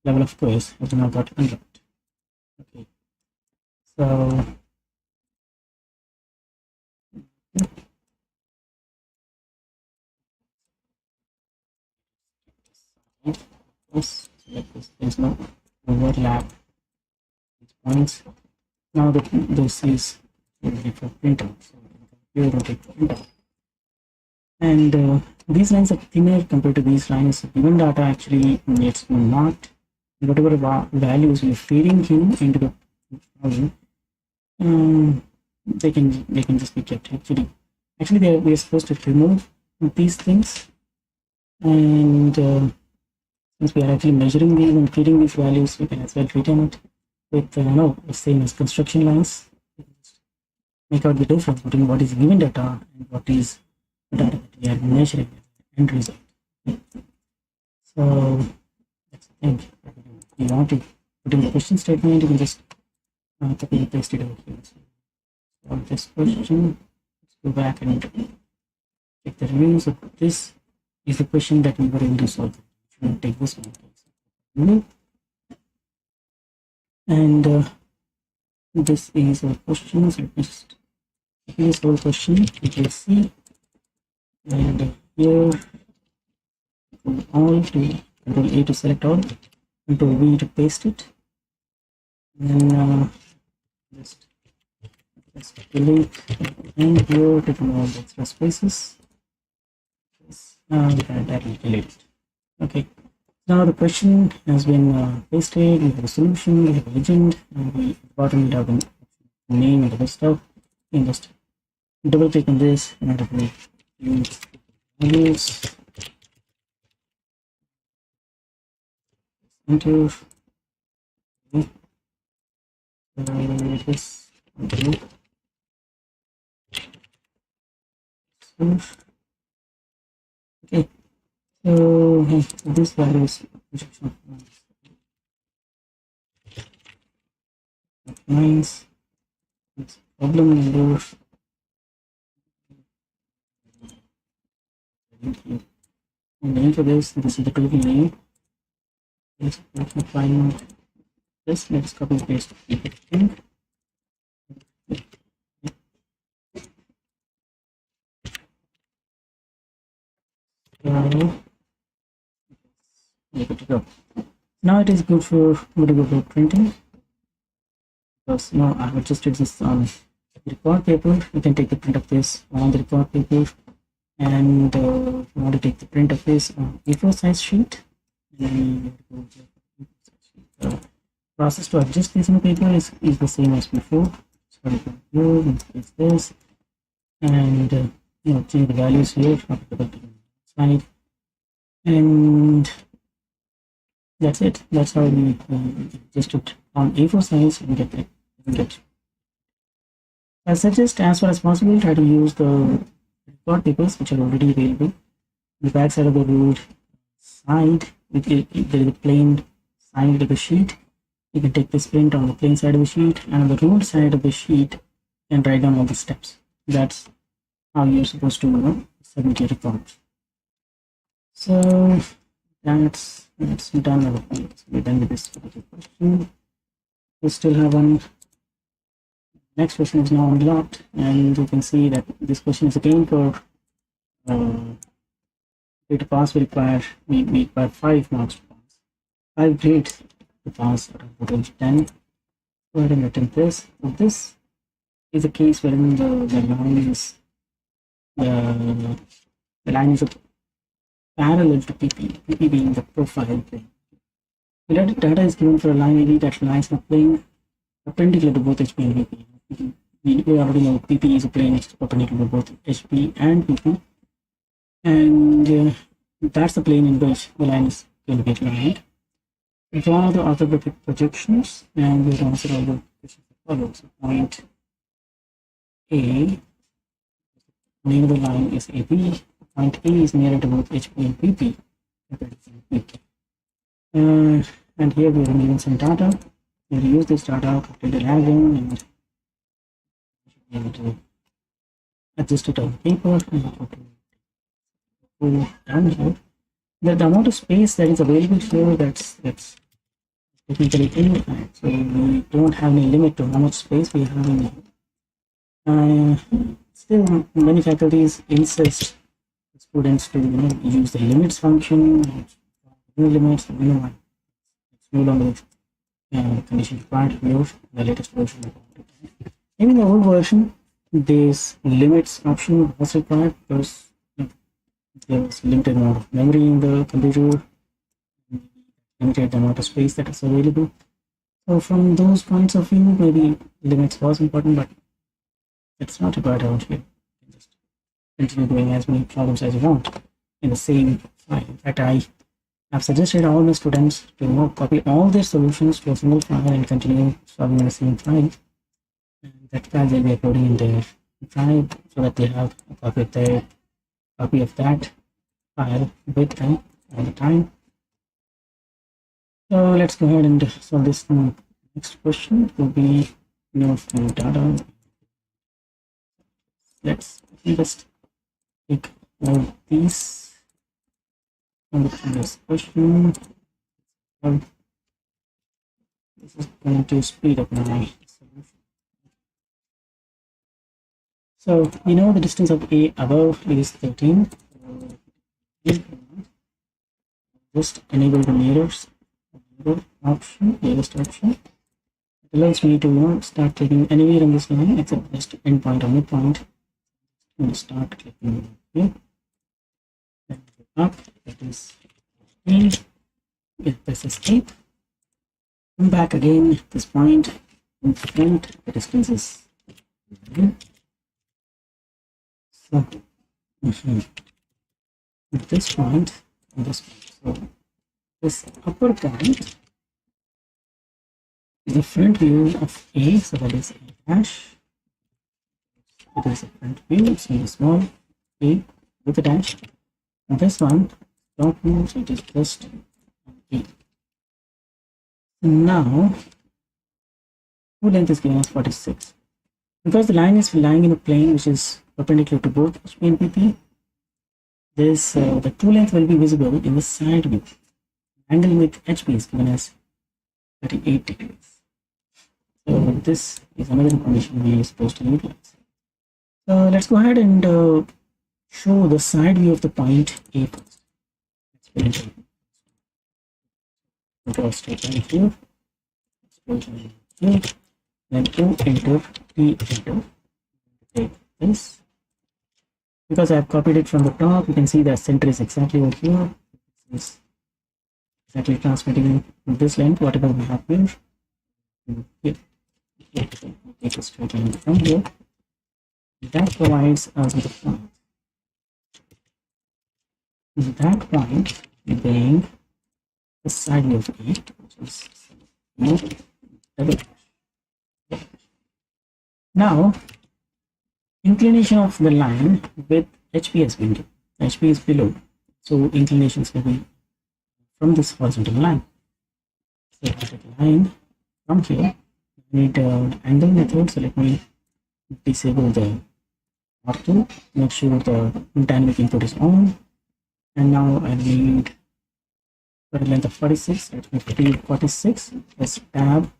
level of quiz has now got unlocked. Okay, so yes, there's no overlap these points. Now this is ready for printout, so here we'll take printout. And these lines are thinner compared to these lines. Given data actually it's not whatever values we're feeding in into the problem, they can just be kept. Actually we are supposed to remove these things, and since we are actually measuring these and feeding these values, we can as well return it with the same as construction lines. Make out the difference between what is given data and what is the data that we are measuring end result. So that's the thing. If you want to put in the question statement, you can just copy and paste it over here. So on this question, let's go back and check the review. So this is the question that we were able to solve. Should take this one. And this is our question. So let me just copy this whole question. You can see, and here all to Control A to select all, Control V to paste it, and then just delete, and here to remove all the extra spaces. That will delete it. Okay, now the question has been pasted. We have a solution, we have a legend, and we at the bottom we have the name and other stuff. You can just double click on this and it will use values. Enter this. Okay, so this value is nice. It's problem number. And name for this is the total name. Let's find this. Let's copy and paste everything. Good to go. Now it is good to go for printing, because now I have adjusted this on the record paper. You can take the print of this on the record paper, and if you want to take the print of this on A4 size sheet, then the process to adjust this in the paper is the same as before. So you can here place this, and change the values here applicable to the slide, and that's it. That's how we adjust it on A4 size and get it. I suggest as far as possible try to use the record papers which are already available. The back side of the ruled side, there is a plain side of the sheet. You can take this print on the plain side of the sheet, and on the ruled side of the sheet and write down all the steps. That's how you're supposed to submit your report. So that's done. We're done with this question. We still have one. Next question is now unlocked, and you can see that this question is again for to pass. We require 5 marks to pass, 5 grades to pass out of the range 10. Go ahead and attempt this. For this, is a case wherein the line is the line is parallel to PP being the profile plane. The data is given for a line AD that lies in a plane perpendicular to both HP and VP. We already know PP is a plane which is perpendicular to both HP and VP, and that's the plane in which the line is going to get lined. Draw the orthographic projections, and we'll answer all the questions that follow. So point A, name of the line is AB. Point A is nearer to both HP and PP. And here we are given some data. We'll use this data, calculate the diagram, and be able to adjust it on paper and go down here. The amount of space that is available here, that's technically infinite, so we don't have any limit to how much space we have in here. Still, many faculties insist students to use the limits function, new limits, one. It's no longer condition required here, the latest version. Maybe in the old version, this limits option was required because there was limited amount of memory in the computer, limited amount of space that is available. So from those points of view, maybe limits was important, but it's not required out here. You can just continue doing as many problems as you want in the same file. In fact, I have suggested all my students to copy all their solutions to a single file and continue solving in the same file. And that file they'll be uploading in their drive so that they have a copy of that file with them all the time. So let's go ahead and solve this next question. It will be from data. Let's just take all these from the previous question. This is going to speed up my solution. So the distance of A above is 13. Just enable the mirrors option, nearest option. It allows me to start clicking anywhere in this line except just endpoint or midpoint. I'm going to start clicking here. Then go up, that is E. Press escape. Come back again at this point. In front, the distance is so at this point, and this point. So this upper point is the front view of A, so that is A dash. It is a front view, so small A with a dash. And this one, top view, so it is just A. Now, full length is given as 46. Because the line is lying in a plane which is perpendicular to both HP and PP, the true length will be visible in the side view. Angle with HP is given as 38 degrees. So this is another information we are supposed to utilize. So let's go ahead and show the side view of the point A first. Let's put it in. Draw a straight line here. Let's put it here. Then O enter, T enter. Take this. Because I have copied it from the top, you can see the center is exactly over here. It's exactly transmitting this length, whatever we have here. Here. Take a straight line from here. That provides us with a point. That point being the side view of A, which is double dash. Now, inclination of the line with HP has been given. HP is below, so inclinations will be from this horizontal line. So I take a line from here. I need angle method, so let me disable the ortho, make sure the dynamic input is on. And now I need for a length of 46, let me put 46 as tab.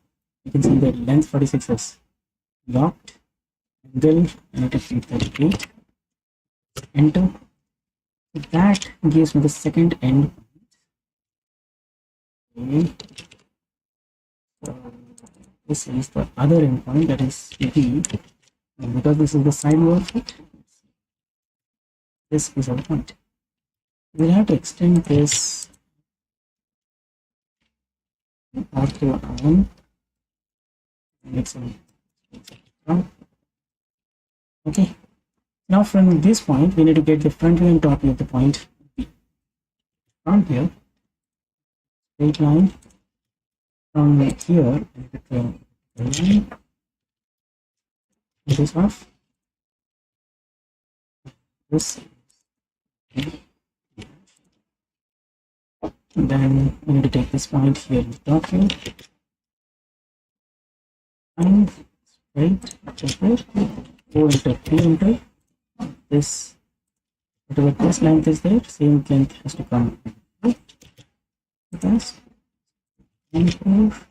You can see the length 46 is locked. Angle, and it is 38. Enter. That gives me the second end point. Okay. So this is the other endpoint, that is B. And because this is the side view of it, this is our point. We'll have to extend this ortho on. Make some. Okay. Now from this point, we need to get the front view and top view of the point B. From here, straight line from here, the line, this off. This. And then we need to take this point here in the top view. And straight, go enter, re-enter. This, whatever this length is there, same length has to come. This, improve.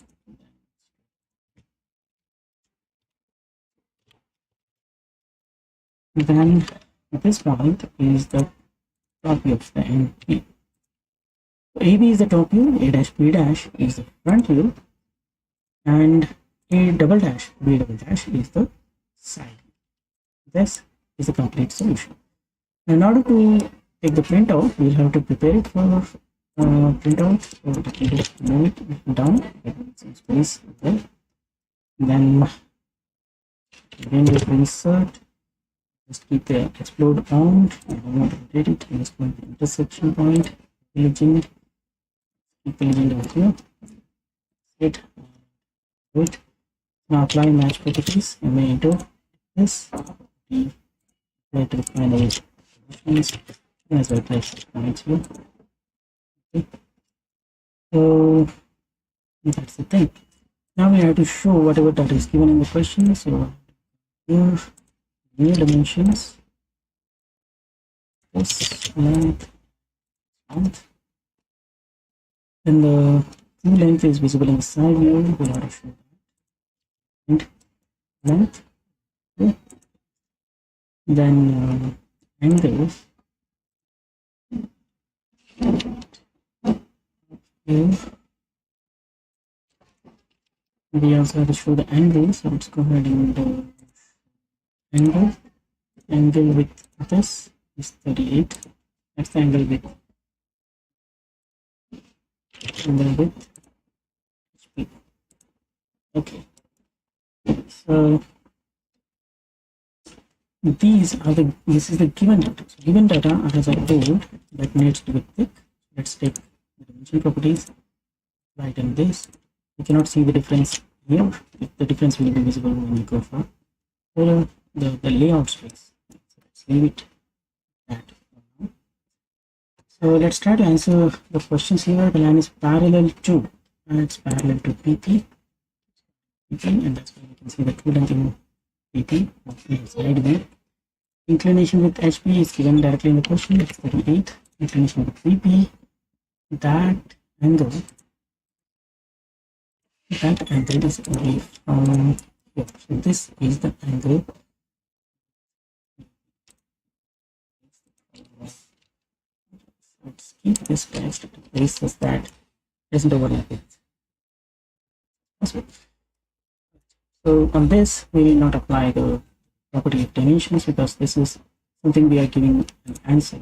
Then at this point is the top view of the NP. So AB is the top view, A dash B dash is the front view, and A double dash B double dash is the side view. This is the complete solution. In order to take the printout, we'll have to prepare it for printout. So let me just move it down, some space there. Then again with insert, just keep the explode on. I don't want to rotate it. I just want the intersection point, legend. Keep the legend over here. Set it. Now apply match properties. You may enter this. Try to find the positions as well as points here. Okay. So that's the thing. Now we have to show whatever that is given in the question. So here, new dimensions, this length, then the true length is visible in the side view. We have to show that. And length. Okay. Then angle. Here. We also have to show the angle, so let's go ahead and do angle with this is 38. That's the angle with HP. Okay, so this is the given data. So given data has a code that needs to be thick. Let's take the dimension properties, right, and this. You cannot see the difference here. The difference will be visible when you go for the layout space. So let's leave it at that. So let's try to answer the questions here. The line is parallel to, it's parallel to PP, and that's why you can see the true length in PP side view. Inclination with HP is given directly in the question. It's 38. Inclination with VP, that angle is only from here. So this is the angle. Let's keep this text to places that doesn't overlap with possible. So on this, we will not apply the property of dimensions because this is something we are giving an answer.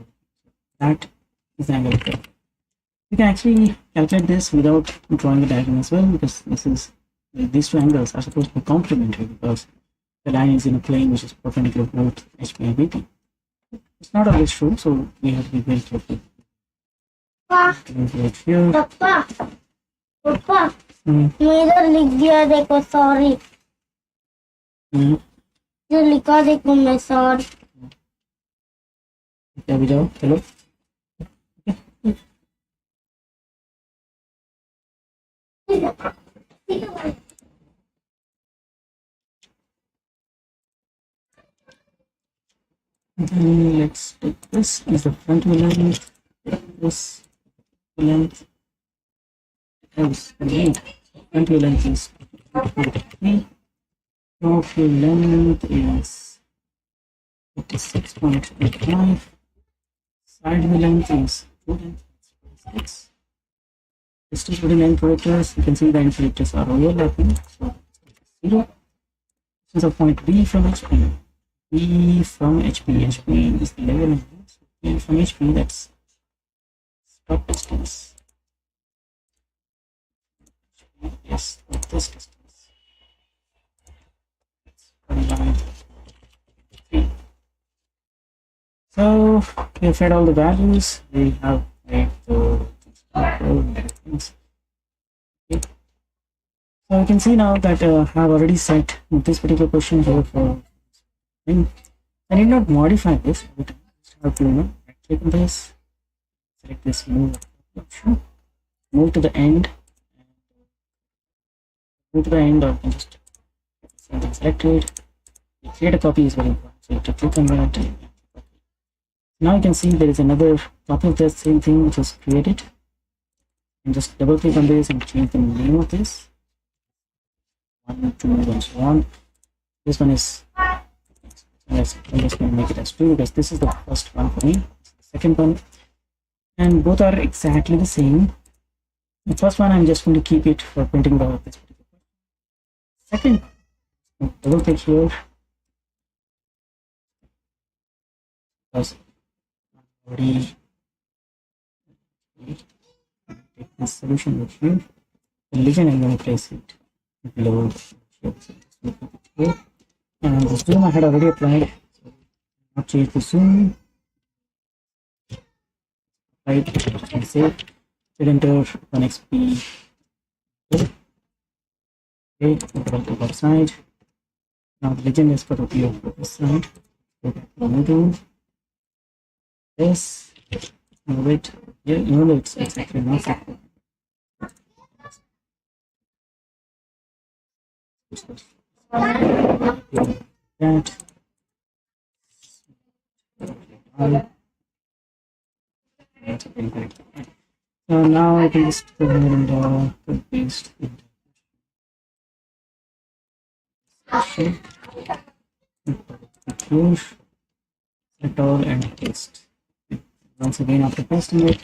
That is the angle curve. We can actually calculate this without drawing the diagram as well, because these two angles are supposed to be complementary because the line is in a plane which is perpendicular to both HP and VP. It's not always true, so we have to be very careful. Right here. पापा मेरा लिख दिया देखो sorry जो लिखा देखो मैं sorry अभी जाओ चलो let's take this is the front view length, this length, front view length is 3, top view length is 56.25, side view length is 2.6. Distance between end projectors, you can see the end projectors are overlapping, so 0. of point B from HP. B from HP. HP is the level in this. B from HP, that's stop distance. Yes, with this distance. So we have fed all the values. We have made the things. Okay. So you can see now that I have already set this particular question here for. I need not modify this. I just have to right click on this, select this move option, move to the end, or you can just something selected. Create a copy is very important. So you have to click on that. Now you can see there is another copy of the same thing which is created. And just double click on this and change the name of this. 1, 2, and so on. This one is. I'm just going to make it as 2 because this is the first one for me. The second one, and both are exactly the same. The first one I'm just going to keep it for printing the this particular one. Second, double click here because I already take this solution over here. The legend I'm going to place it below here. And the zoom I had already applied, so I'll change the zoom. Right, and save. Hit enter the next P. Okay, go to the left side. Now the legend is for the view of this side. Go back to the moodle. This, move it. Yeah, even though it's actually not that. That. So now I can just go ahead and paste it. Select all and paste. Once again, after pasting it,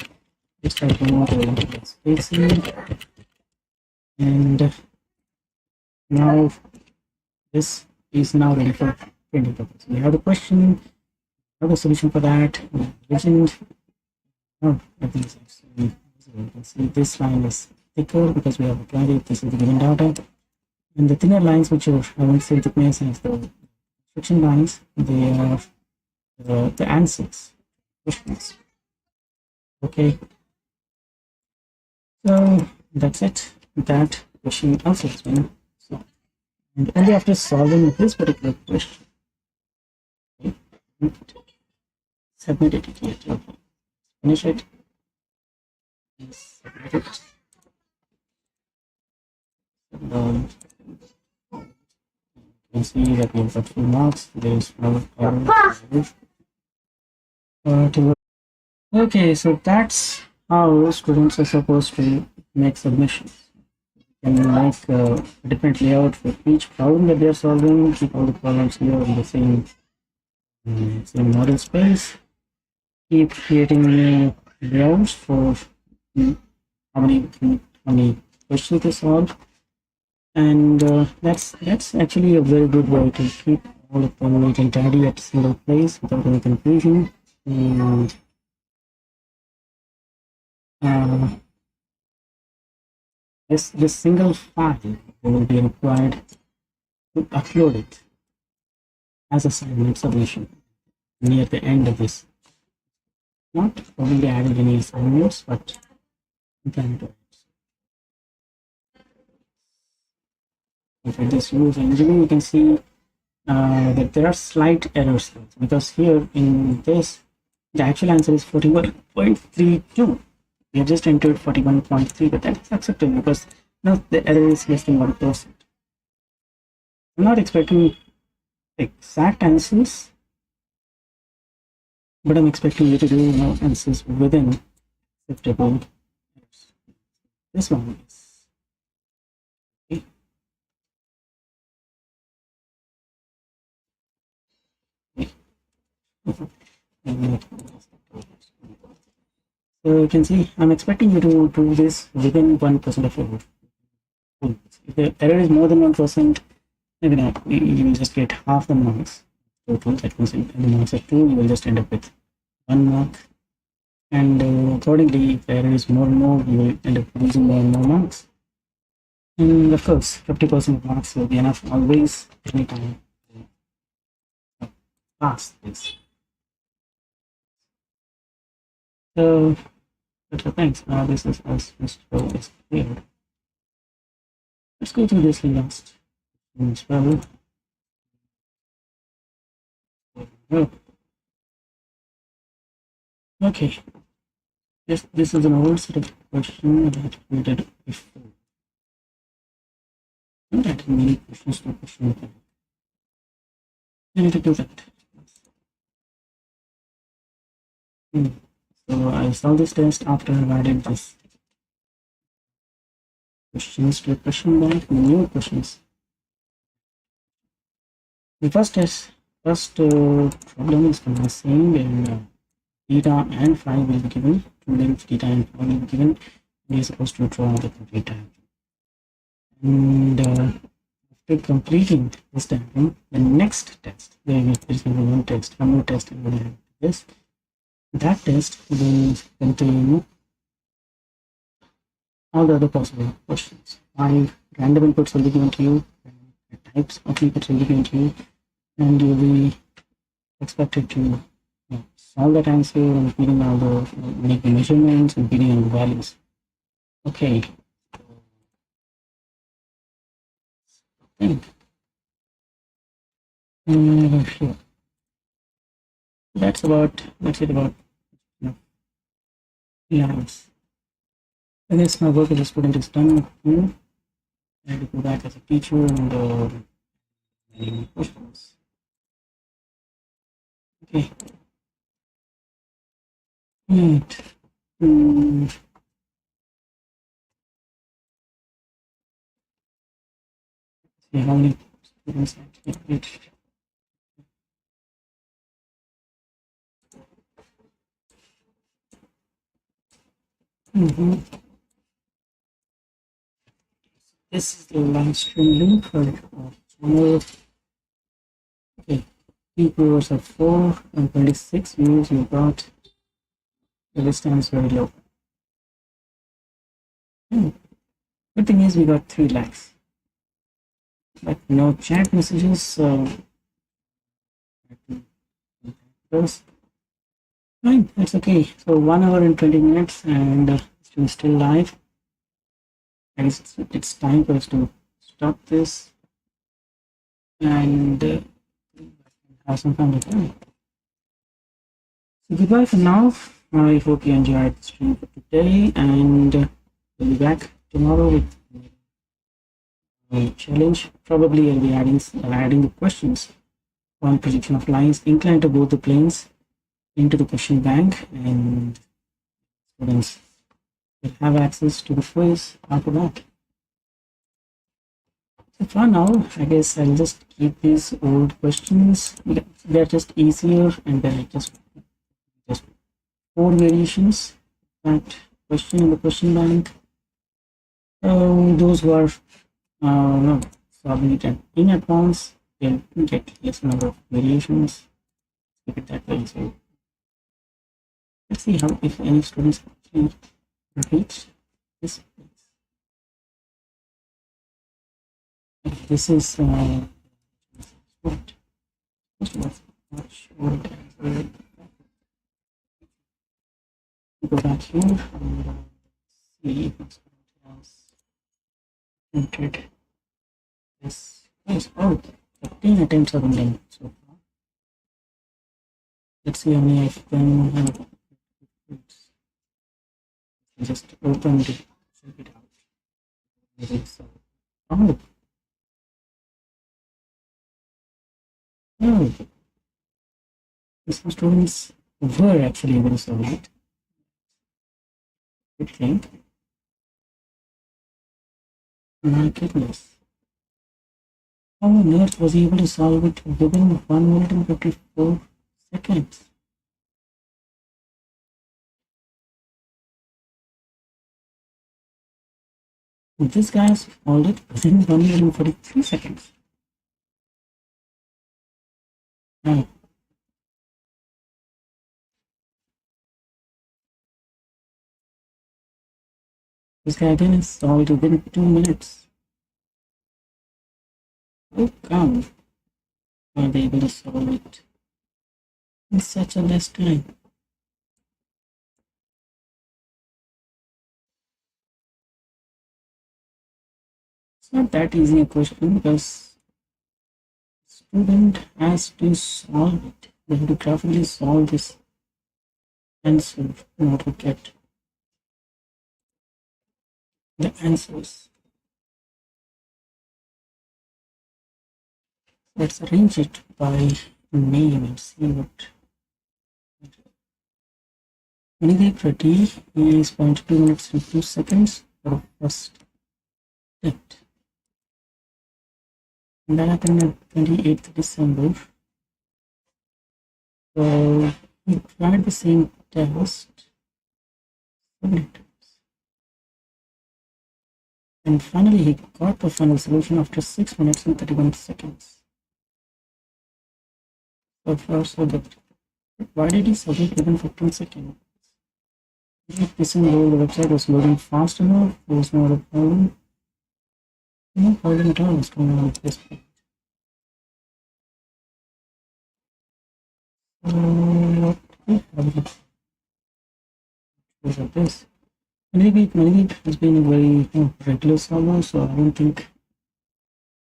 just try to move the spacing. And now this is now ready for printing purpose. We have the question, we have the solution for that, legend. Oh, everything is actually visible. You can see this line is thicker because we have applied it. This is the given data. And the thinner lines, which are, I won't say thickness, as the friction lines, they are the answers, questions. Okay. So that's it. That question also has been solved. And only after solving this particular question, okay, submit it here. Okay. Finish it. Submit it. You can see that we have got full marks. There is no error. Okay, so that's how students are supposed to make submissions. You can make a different layout for each problem that they are solving. Keep all the problems here in the same model space. Keep creating new layouts for how many questions to solve, and that's actually a very good way to keep all of them neat and tidy at a single place without any confusion. And this single file will be required to upload it as assignment submission near the end of this. Not probably adding any assignments, but you can do it. If I just use engineering, you can see that there are slight errors because here in this, the actual answer is 41.32. We have just entered 41.3, but that is acceptable because now the error is less than 1%. I'm not expecting exact answers, but I'm expecting you to do answers within acceptable errors. This one is okay. So you can see I'm expecting you to do this within 1% of your error. If the error is more than 1%, maybe not, you will just get half the marks total. That means in the marks are 2, you will just end up with 1 mark. And accordingly, if the error is more and more, you will end up losing more and more marks. And of course, 50% of marks will be enough always, anytime to pass this. So, thanks. This is as Mr. is cleared. Let's go through this last as well. Okay. This is an old set of questions that I created before. Not that many questions to question. I need to do that. So I saw this test after I added this questions to a question bank, new questions. The first problem is from the same, and theta and phi will be given. Two lengths theta and phi will be given. We are supposed to draw the complete diagram. And after completing this diagram, the next test, there is only one more test, and we'll this. That test will contain all the other possible questions. 5 random inputs will be given to you, and types of inputs will be given to you, and you'll be expected to solve that answer and feeding all the make the measurements and feeding all the values. Okay. Sure. That's it about labs. I guess my work as a student is done here. I have to go back as a teacher and any questions. Okay. Right. See how many students actually reached. This is the live stream link for tomorrow. Okay, viewers of 4 and 26 views you got. The distance very low. Good thing is we got 3 likes, but no chat messages. So fine, that's okay. So 1 hour and 20 minutes, and still live. I guess it's time for us to stop this and have some fun with it. So goodbye for now. I hope you enjoyed the stream for today, and we'll be back tomorrow with a challenge. Probably I'll be adding the questions on projection of lines inclined to both the planes into the question bank, and students will have access to the quiz after that. So for now, I guess I'll just keep these old questions. They're just easier, and then just 4 variations that question in the question bank. Those who are solving it in advance, they'll get less number of variations. Keep it that way. So let's see how if any students actually repeat this. This is what go back here and see if something else entered this. Yes, oh, 15 attempts have been done so far. Let's see how many of them have. Just open it, check it out. Maybe so. Oh. Oh. Some students were actually able to solve it. Good thing. My goodness. How on earth was he able to solve it within 1 minute and 54 seconds? This guy solved it within 1 minute and 43 seconds. Now, this guy again is solved within 2 minutes. How come are they able to solve it in such a less time? It's not that easy a question because student has to solve it. They have to graphically solve this answer in order to get the answers. Let's arrange it by name and see what. Anyway, pretty is 0.2 minutes and 2 seconds for the first attempt. And that happened on 28th December. So he tried the same test 7 times. And finally he got the final solution after 6 minutes and 31 seconds. So far so good. Why did he submit within 15 seconds? This the website was loading fast enough, there was no other problem. No problem at all was going on with this page. What we have of this. Maybe has been a very regular solver, so I don't think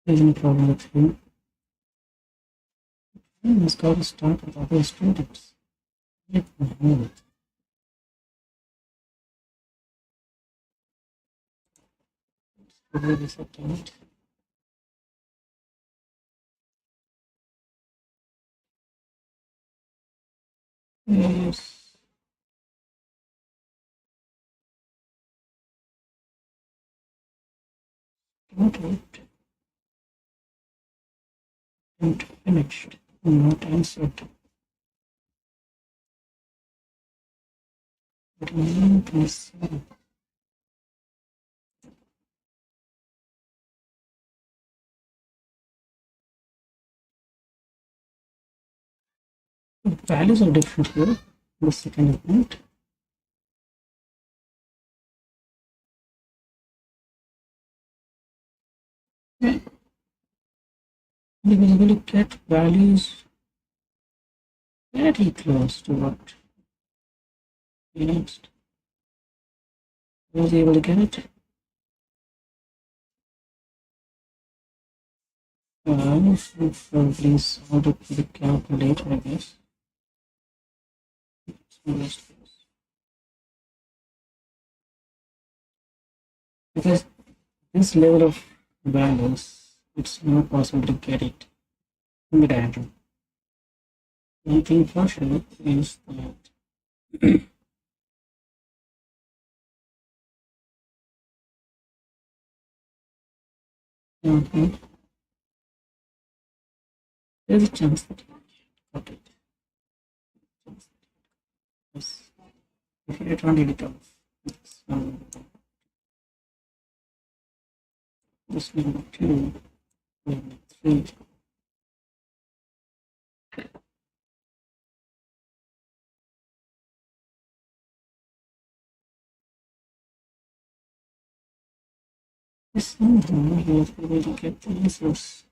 there's any problem with him. He's got to start with other students. Let me know it. Probably this attempt. Yes. Not right. And finished. Not answered. But let me see. The values are different here. The second attempt. Yeah. He was able to get values very close to what we next. Was he able to get it? Probably solve it with a calculator, I guess. Because this level of values, it's not possible to get it in the diagram. One thing for sure is that there's a chance that you got it. Yes. If you don't read it off, it's this number 2, number 3. This somehow he was able to get the answers.